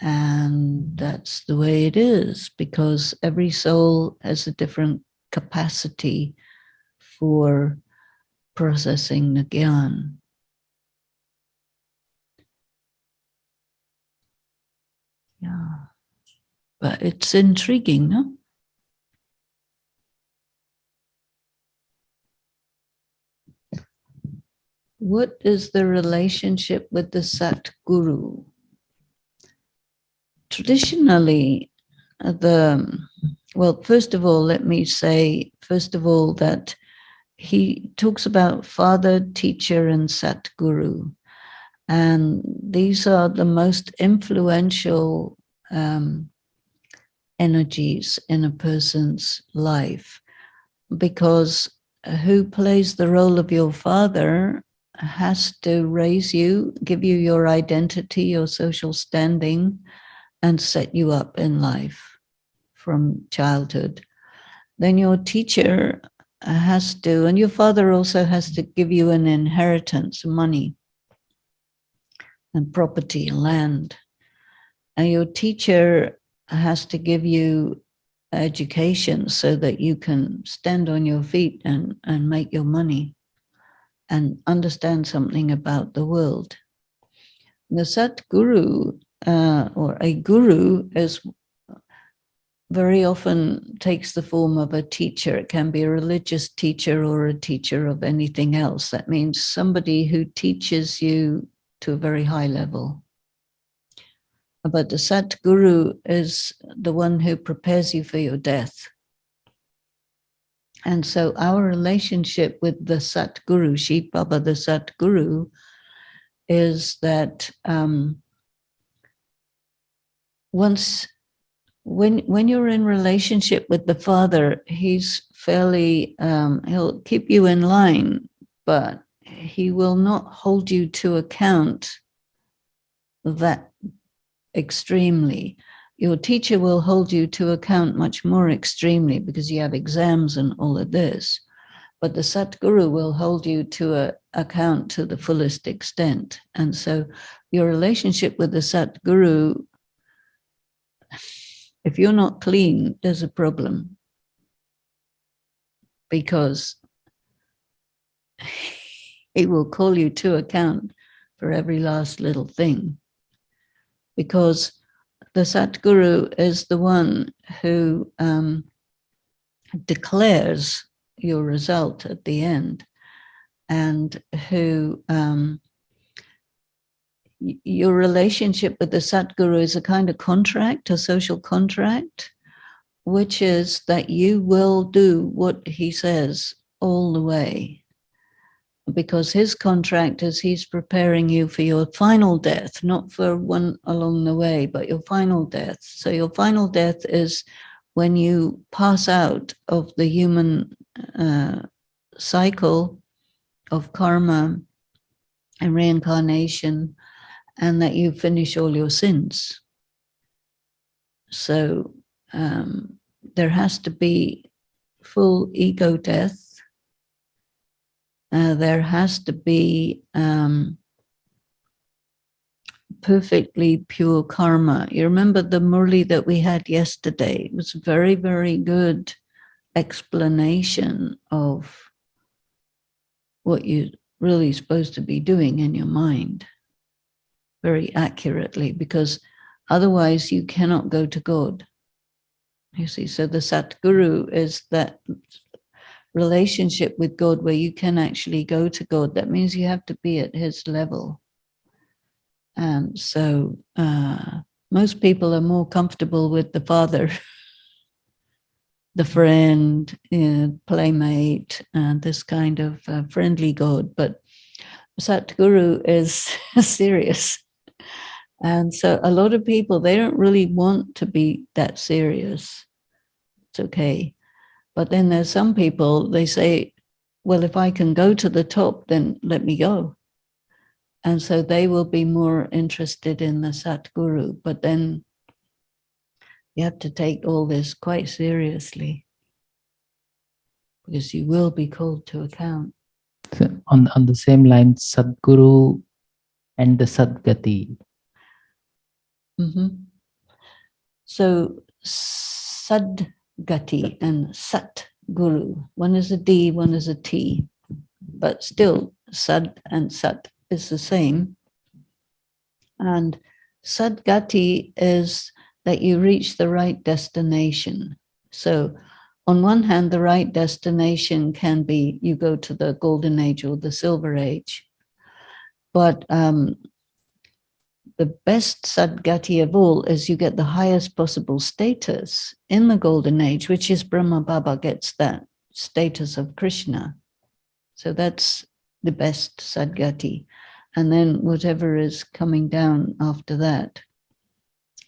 And that's the way it is, because every soul has a different capacity for processing the gyan. Yeah. But it's intriguing, no? What is the relationship with the Sat Guru? Traditionally, first of all, let me say, that he talks about father, teacher, and Sat Guru. And these are the most influential energies in a person's life, because who plays the role of your father has to raise you, give you your identity, your social standing, and set you up in life from childhood. Then your teacher has to, and your father also has to give you an inheritance, money and property, land. And your teacher has to give you education so that you can stand on your feet and make your money and understand something about the world. The Sat Guru, or a guru, is very often takes the form of a teacher. It can be a religious teacher or a teacher of anything else. That means somebody who teaches you to a very high level. But the Sat Guru is the one who prepares you for your death. And so our relationship with the Sat Guru, Shiv Baba, the Sat Guru, is that when you're in relationship with the Father, he's fairly, he'll keep you in line, but he will not hold you to account that extremely. Your teacher will hold you to account much more extremely because you have exams and all of this. But the Satguru will hold you to account to the fullest extent. And so your relationship with the Satguru, if you're not clean, there's a problem. Because he will call you to account for every last little thing. Because the Satguru is the one who declares your result at the end, and who your relationship with the Satguru is a kind of contract, a social contract, which is that you will do what he says all the way. Because his contract is he's preparing you for your final death, not for one along the way, but your final death. So your final death is when you pass out of the human cycle of karma and reincarnation, and that you finish all your sins. So there has to be full ego death. There has to be perfectly pure karma. You remember the Murli that we had yesterday? It was a very, very good explanation of what you're really supposed to be doing in your mind, very accurately, because otherwise you cannot go to God. You see, so the Satguru is that relationship with God where you can actually go to God. That means you have to be at his level. And so most people are more comfortable with the Father, the friend, playmate, and this kind of friendly God. But Satguru is serious. And so a lot of people, they don't really want to be that serious. It's okay. But then there's some people, they say, well, if I can go to the top, then let me go. And so they will be more interested in the Satguru. But then you have to take all this quite seriously, because you will be called to account. So on the same line, Sadguru and the Sadgati. Mm-hmm. So Sadgati and Sat Guru. One is a D, one is a T, but still Sad and Sat is the same. And Sadgati is that you reach the right destination. So on one hand, the right destination can be you go to the golden age or the silver age. But the best sadgati of all is you get the highest possible status in the golden age, which is Brahma Baba gets that status of Krishna. So that's the best sadgati. And then whatever is coming down after that.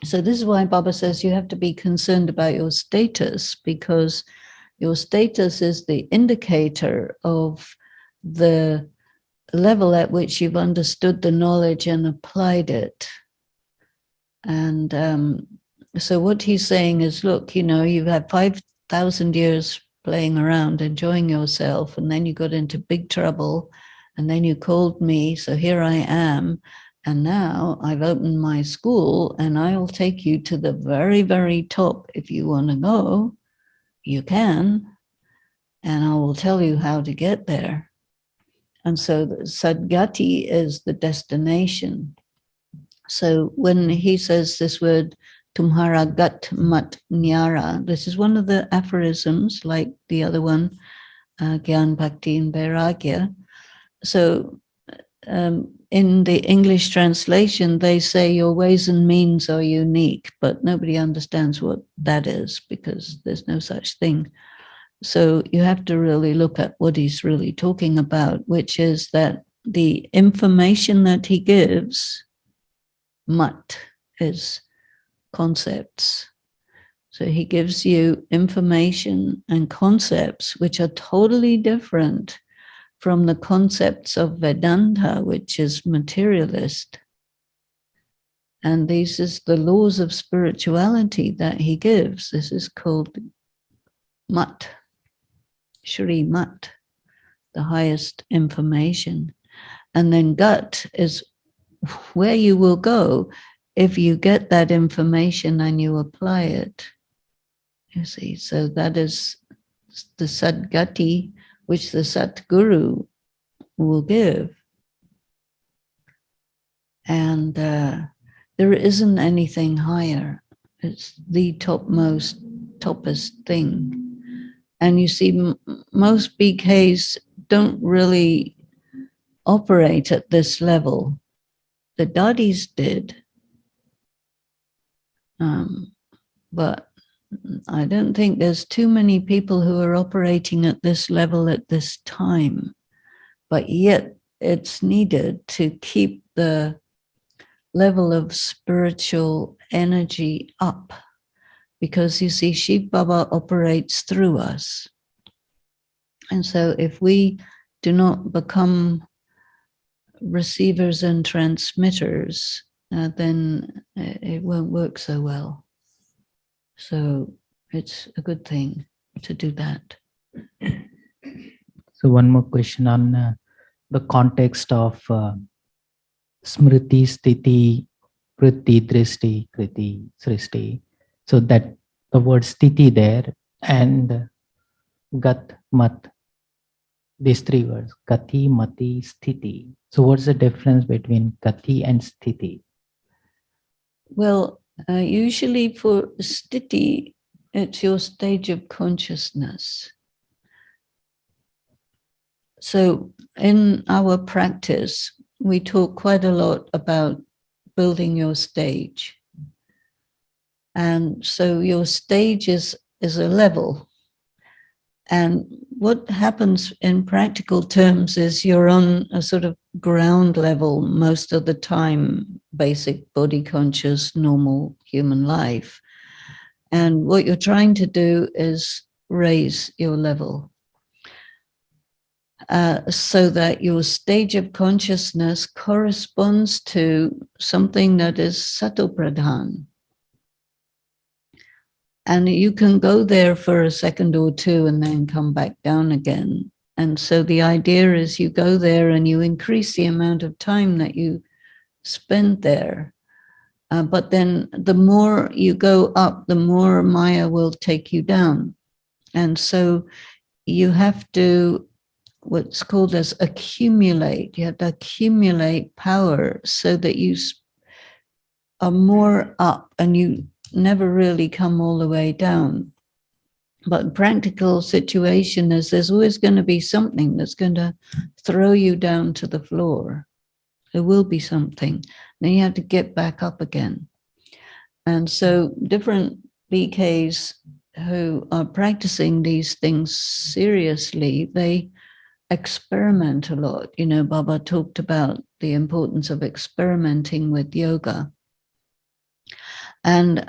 So this is why Baba says you have to be concerned about your status, because your status is the indicator of the level at which you've understood the knowledge and applied it. And so what he's saying is, look, you've had 5,000 years playing around, enjoying yourself, and then you got into big trouble, and then you called me, so here I am, and now I've opened my school, and I'll take you to the very, very top. If you want to go, you can, and I will tell you how to get there. And so the Sadgati is the destination. So when he says this word, Tumhara Gat Mat Nyara, this is one of the aphorisms, like the other one, Gyan Bhakti and Vairagya. So in the English translation, they say your ways and means are unique, but nobody understands what that is because there's no such thing. So you have to really look at what he's really talking about, which is that the information that he gives, mat, is concepts. So he gives you information and concepts which are totally different from the concepts of Vedanta, which is materialist. And these is the laws of spirituality that he gives. This is called mat. Shri Mat, the highest information. And then Gut is where you will go if you get that information and you apply it. You see, so that is the Sadgati which the Satguru will give. And there isn't anything higher. It's the toppest thing. And you see, most BKs don't really operate at this level. The Dadis did. But I don't think there's too many people who are operating at this level at this time. But yet it's needed to keep the level of spiritual energy up. Because you see, Shiv Baba operates through us. And so if we do not become receivers and transmitters, then it won't work so well. So it's a good thing to do that. So one more question on the context of Smriti, Sthiti, Vritti, Drishti, Kriti, Srishti. So that the word Sthiti there and Gat, Mat, these three words, Gati, Mati, Sthiti. So what's the difference between Gati and Sthiti? Well, usually for Sthiti, it's your stage of consciousness. So in our practice, we talk quite a lot about building your stage. And so your stage is a level. And what happens in practical terms is you're on a sort of ground level most of the time, basic body conscious, normal human life. And what you're trying to do is raise your level so that your stage of consciousness corresponds to something that is Sato Pradhan. And you can go there for a second or two and then come back down again. And so the idea is you go there and you increase the amount of time that you spend there. But then the more you go up, the more Maya will take you down. And so you have to, what's called as accumulate. You have to accumulate power so that you are more up and you never really come all the way down. But practical situation is there's always going to be something that's going to throw you down to the floor. There will be something. Then you have to get back up again. And so different BKs who are practicing these things seriously, they experiment a lot. You know, Baba talked about the importance of experimenting with yoga. And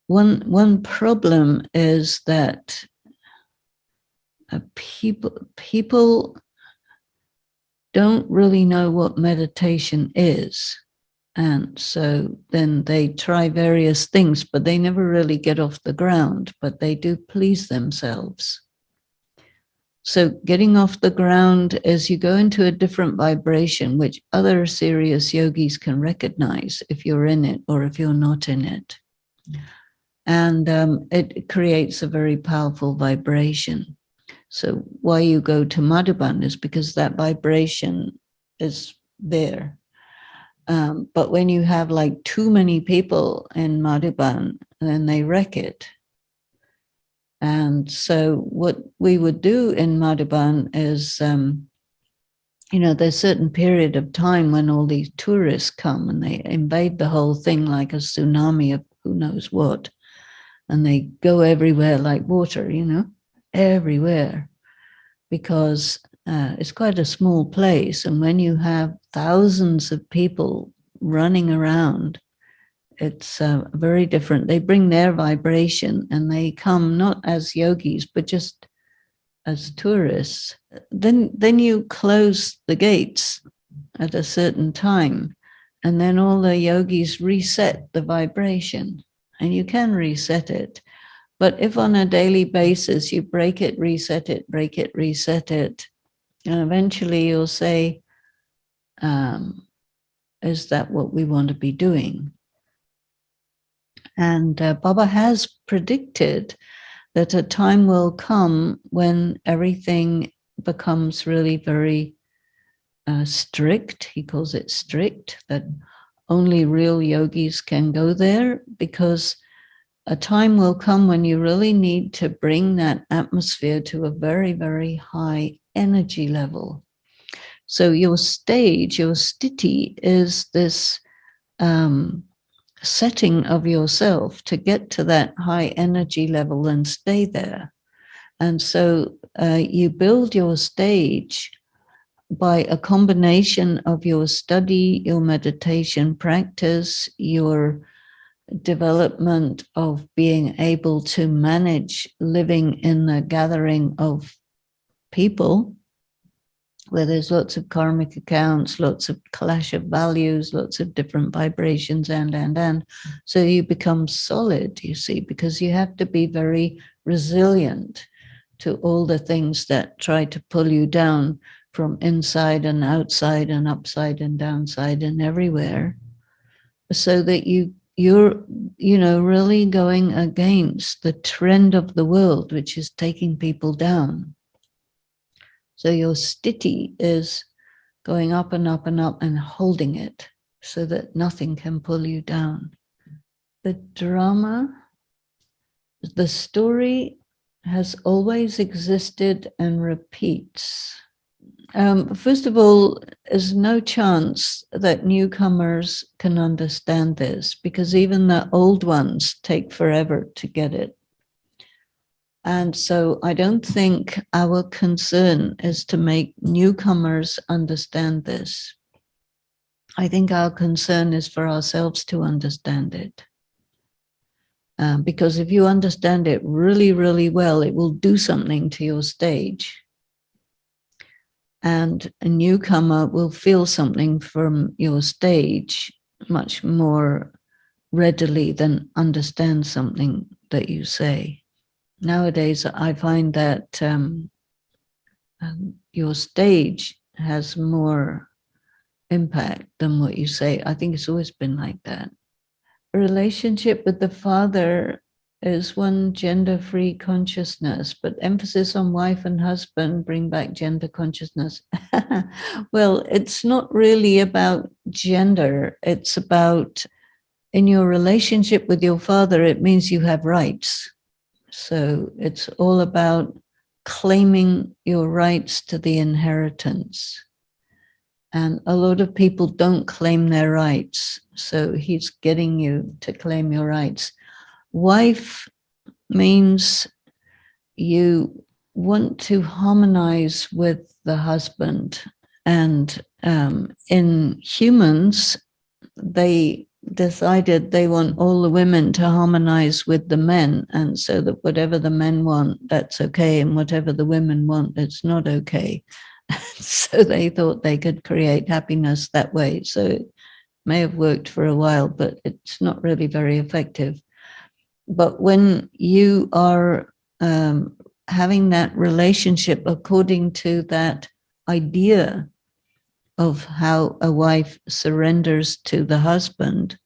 one problem is that people don't really know what meditation is. And so then they try various things, but they never really get off the ground, but they do please themselves. So getting off the ground is you go into a different vibration, which other serious yogis can recognize if you're in it or if you're not in it. And it creates a very powerful vibration. So why you go to Madhuban is because that vibration is there. But when you have like too many people in Madhuban, then they wreck it. And so what we would do in Madhuban is, there's a certain period of time when all these tourists come and they invade the whole thing like a tsunami of who knows what. And they go everywhere like water, everywhere. Because it's quite a small place. And when you have thousands of people running around, it's very different. They bring their vibration and they come not as yogis, but just as tourists. Then you close the gates at a certain time, and then all the yogis reset the vibration, and you can reset it. But if on a daily basis you break it, reset it, break it, reset it, and eventually you'll say, is that what we want to be doing? And Baba has predicted that a time will come when everything becomes really very strict. He calls it strict, that only real yogis can go there, because a time will come when you really need to bring that atmosphere to a very, very high energy level. So your stage, your sthiti, is this setting of yourself to get to that high energy level and stay there. And so you build your stage by a combination of your study, your meditation practice, your development of being able to manage living in a gathering of people where there's lots of karmic accounts, lots of clash of values, lots of different vibrations, and. So you become solid, you see, because you have to be very resilient to all the things that try to pull you down from inside and outside and upside and downside and everywhere, so that you're really going against the trend of the world, which is taking people down. So your sthiti is going up and up and up and holding it so that nothing can pull you down. The drama, the story has always existed and repeats. First of all, there's no chance that newcomers can understand this, because even the old ones take forever to get it. And so I don't think our concern is to make newcomers understand this. I think our concern is for ourselves to understand it. Because if you understand it really, really well, it will do something to your stage. And a newcomer will feel something from your stage much more readily than understand something that you say. Nowadays, I find that your stage has more impact than what you say. I think it's always been like that. A relationship with the Father is one gender-free consciousness, but emphasis on wife and husband bring back gender consciousness. Well, it's not really about gender. It's about, in your relationship with your father, it means you have rights. So it's all about claiming your rights to the inheritance. And a lot of people don't claim their rights. So he's getting you to claim your rights. Wife means you want to harmonize with the husband. And in humans, they decided they want all the women to harmonize with the men. And so that whatever the men want, that's okay. And whatever the women want, it's not okay. So they thought they could create happiness that way. So it may have worked for a while, but it's not really very effective. But when you are having that relationship according to that idea of how a wife surrenders to the husband,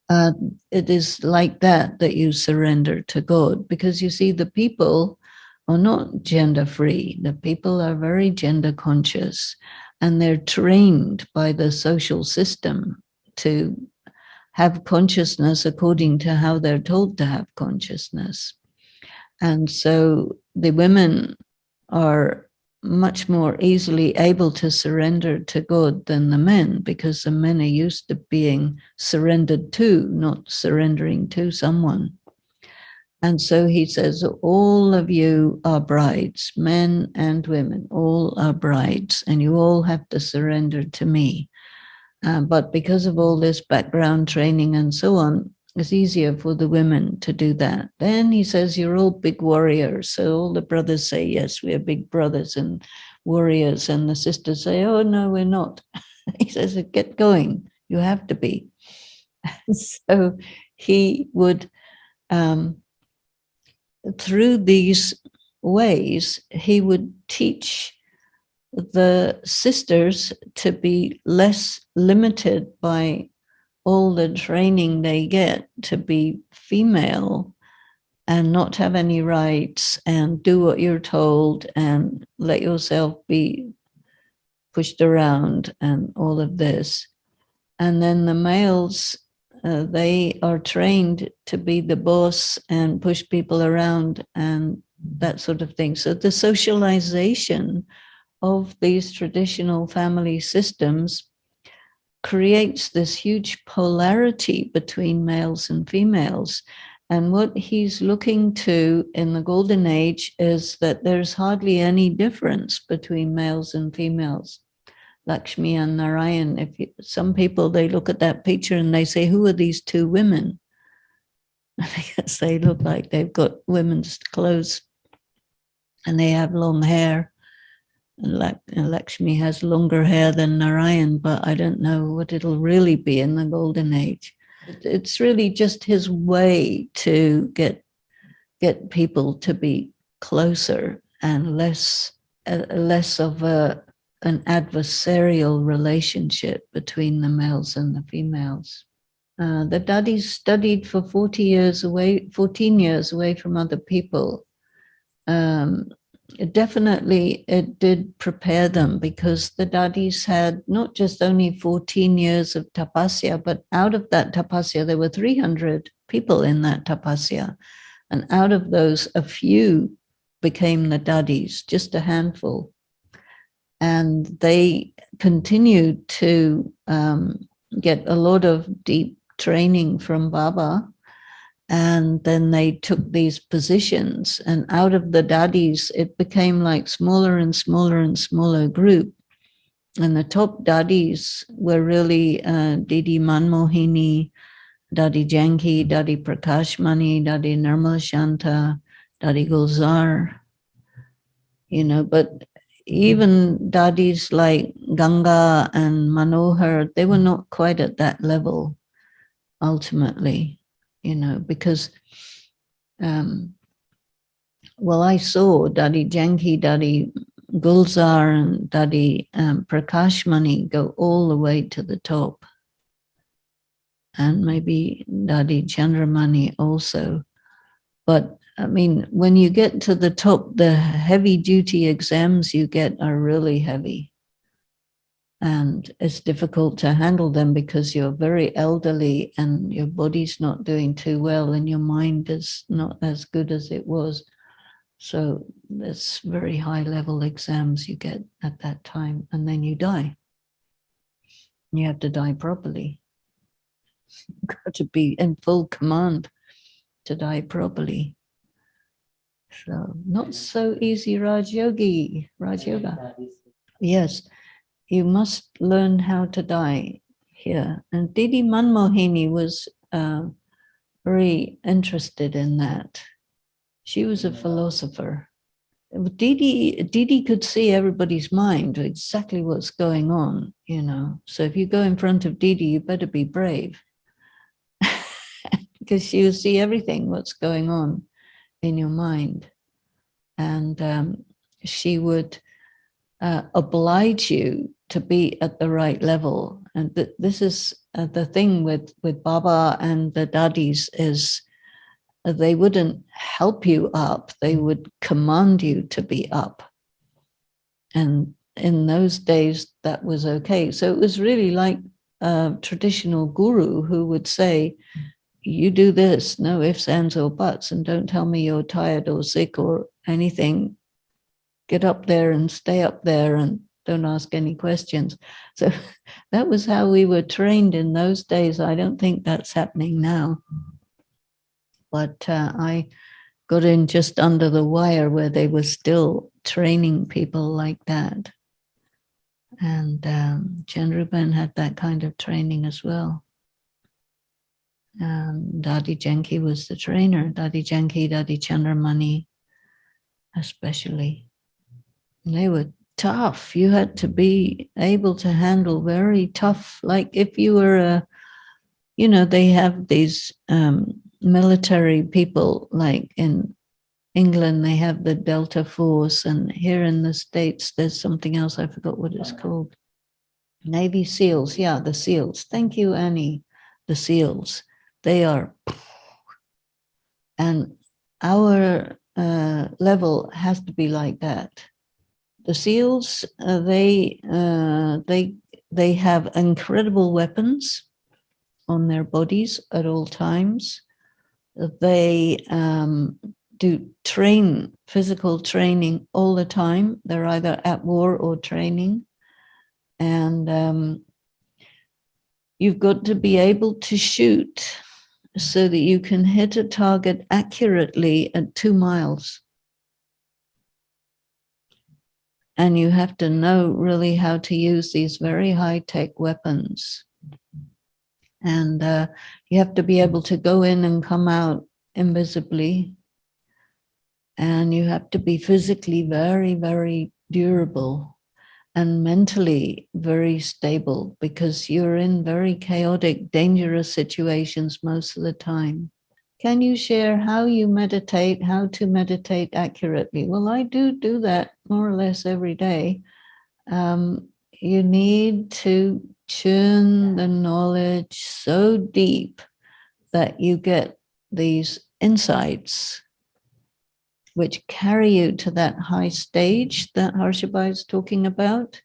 it is like that you surrender to God. Because you see, the people are not gender free. The people are very gender conscious, and they're trained by the social system to have consciousness according to how they're told to have consciousness. And so the women are much more easily able to surrender to God than the men, because the men are used to being surrendered to, not surrendering to someone. And so he says, all of you are brides, men and women, all are brides, and you all have to surrender to me. But because of all this background training and so on, it's easier for the women to do that. Then he says, you're all big warriors. So all the brothers say, yes, we are big brothers and warriors. And the sisters say, oh, no, we're not. He says, get going. You have to be. So he would, through these ways, he would teach the sisters to be less limited by all the training they get to be female and not have any rights and do what you're told and let yourself be pushed around and all of this. And then the males, they are trained to be the boss and push people around and that sort of thing. So the socialization of these traditional family systems creates this huge polarity between males and females. And what he's looking to in the Golden Age is that there's hardly any difference between males and females. Lakshmi and Narayan, some people, they look at that picture and they say, who are these two women? Because they look like they've got women's clothes and they have long hair. Lakshmi has longer hair than Narayan, but I don't know what it'll really be in the Golden Age. It's really just his way to get people to be closer and less of an adversarial relationship between the males and the females. The daddies studied for 14 years away from other people. Definitely it did prepare them, because the daddies had not just only 14 years of tapasya, but out of that tapasya, there were 300 people in that tapasya. And out of those, a few became the daddies, just a handful. And they continued to get a lot of deep training from Baba. And then they took these positions, and out of the daddies, it became like smaller and smaller and smaller group. And the top daddies were really Didi Manmohini, Dadi Janki, Dadi Prakashmani, Dadi Nirmal Shanta, Dadi Gulzar, but even daddies like Ganga and Manohar, they were not quite at that level ultimately. Because, I saw Dadi Janki, Dadi Gulzar, and Dadi Prakashmani go all the way to the top. and maybe Dadi Chandramani also. But I mean, when you get to the top, the heavy duty exams you get are really heavy. And it's difficult to handle them because you're very elderly and your body's not doing too well and your mind is not as good as it was. So there's very high level exams you get at that time, and then you die. You have to die properly. You've got to be in full command to die properly. So not so easy, Raj Yoga. Yes, you must learn how to die here. And Didi Manmohini was very interested in that. She was a philosopher. Didi could see everybody's mind, exactly what's going on, you know. So if you go in front of Didi, you better be brave because she will see everything what's going on in your mind. And she would oblige you to be at the right level. And this is the thing with Baba and the Dadis is they wouldn't help you up. They would command you to be up. And in those days, that was okay. So it was really like a traditional guru who would say, you do this, no ifs, ands, or buts, and don't tell me you're tired or sick or anything. Get up there and stay up there and don't ask any questions. So that was how we were trained in those days. I don't think that's happening now. But I got in just under the wire where they were still training people like that. And Chandruban had that kind of training as well. Dadi Janki was the trainer, Dadi Janki, Dadi Chandramani especially. And they were tough. You had to be able to handle very tough, like if you were they have these military people, like in England, they have the Delta Force, and here in the States, there's something else. I forgot what it's called. Navy SEALs. Yeah, the SEALs. Thank you, Annie. The SEALs. They are, and our level has to be like that. The SEALs, they have incredible weapons on their bodies at all times. They do physical training all the time. They're either at war or training. And you've got to be able to shoot so that you can hit a target accurately at 2 miles. And you have to know really how to use these very high-tech weapons. And you have to be able to go in and come out invisibly. And you have to be physically very, very durable and mentally very stable because you're in very chaotic, dangerous situations most of the time. Can you share how you meditate, how to meditate accurately? Well, I do that more or less every day. You need to tune the knowledge so deep that you get these insights which carry you to that high stage that Harshabai is talking about.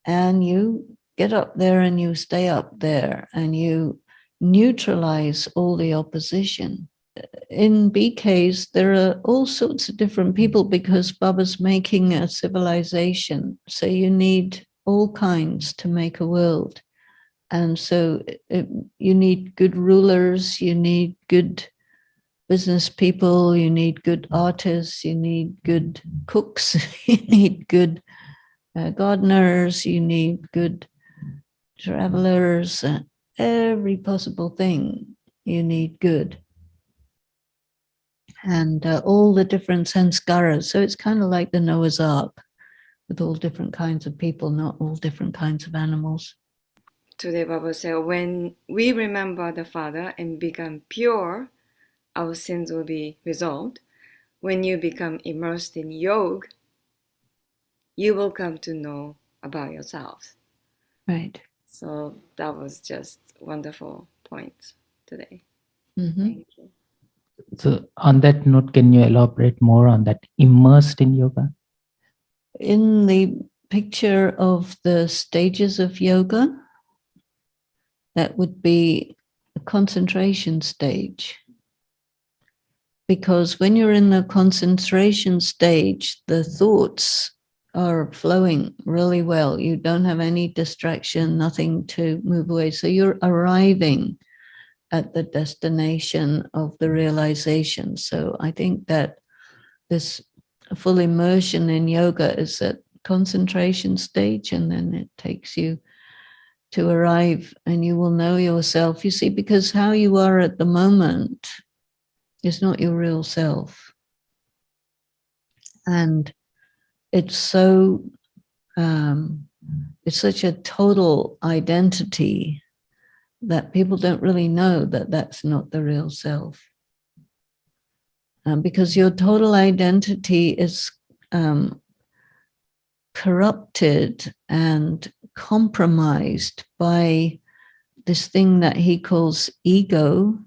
And you get up there and you stay up there and you neutralize all the opposition. In BKs, there are all sorts of different people because Baba's making a civilization. So you need all kinds to make a world. And so you need good rulers, you need good business people, you need good artists, you need good cooks, you need good gardeners, you need good travelers, every possible thing you need good. And all the different sanskaras. So it's kind of like the Noah's Ark with all different kinds of people, not all different kinds of animals. Today Baba said, when we remember the Father and become pure, our sins will be resolved. When you become immersed in yoga, you will come to know about yourself. Right. So that was just wonderful. points today. Mhm. Thank you. So on that note, can you elaborate more on that immersed in yoga? In the picture of the stages of yoga, that would be a concentration stage. Because when you're in the concentration stage, the thoughts are flowing really well. You don't have any distraction, nothing to move away. So you're arriving at the destination of the realization. So I think that this full immersion in yoga is that concentration stage, and then it takes you to arrive and you will know yourself. You see, because how you are at the moment is not your real self. And it's so, it's such a total identity that people don't really know that that's not the real self. Because your total identity is corrupted and compromised by this thing that he calls ego,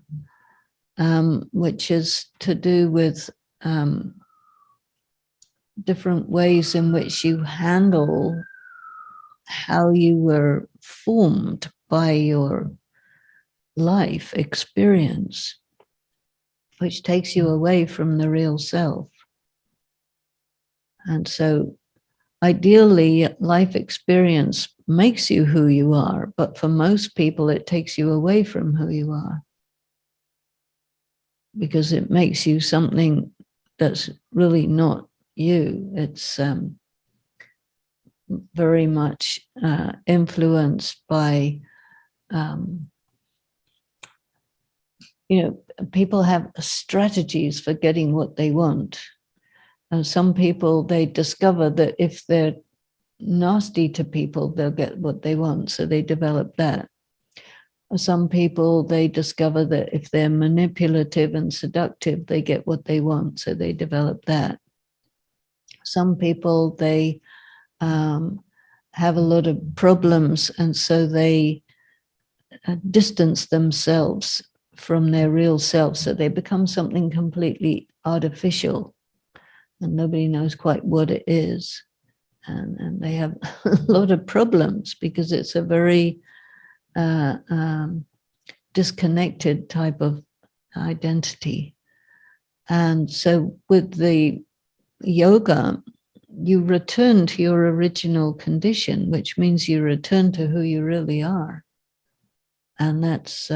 which is to do with different ways in which you handle how you were formed by your life experience, which takes you away from the real self. And so ideally, life experience makes you who you are, but for most people, it takes you away from who you are because it makes you something that's really not you. It's very much influenced by, people have strategies for getting what they want. Some people, they discover that if they're nasty to people, they'll get what they want. So they develop that. Some people, they discover that if they're manipulative and seductive, they get what they want. So they develop that. Some people, they have a lot of problems, and so they distance themselves from their real self. So they become something completely artificial, and nobody knows quite what it is. And they have a lot of problems because it's a very disconnected type of identity. And so with the yoga, you return to your original condition, which means you return to who you really are. And that's,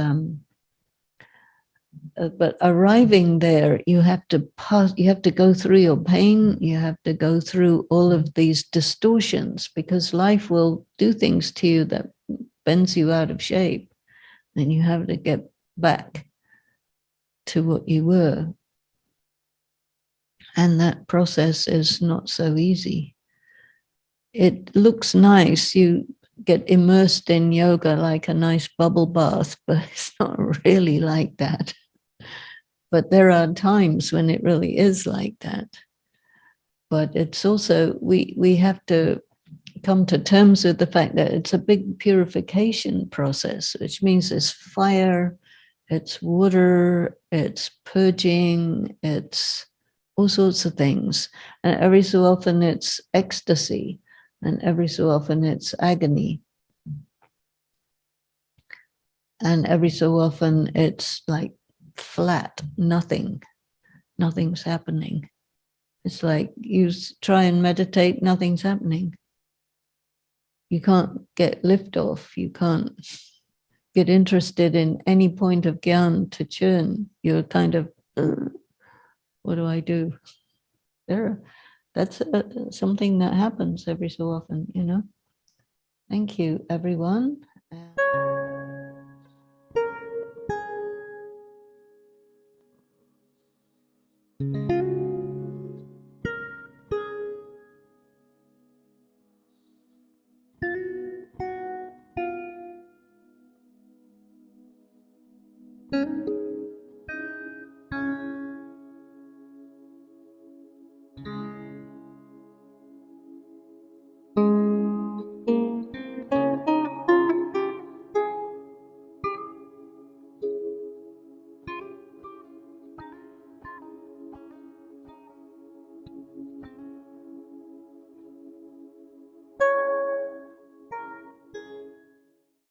but arriving there, you have to pass, you have to go through your pain, you have to go through all of these distortions, because life will do things to you that bends you out of shape. And you have to get back to what you were. And that process is not so easy. It looks nice. You get immersed in yoga like a nice bubble bath, but it's not really like that. But there are times when it really is like that. But it's also, we have to come to terms with the fact that it's a big purification process, which means it's fire, it's water, it's purging, it's all sorts of things. And every so often it's ecstasy, and every so often it's agony. And every so often it's like flat, nothing's happening. It's like you try and meditate, nothing's happening. You can't get lift off. You can't get interested in any point of gyan to churn. You're kind of, what do I do? That's something that happens every so often, Thank you, everyone.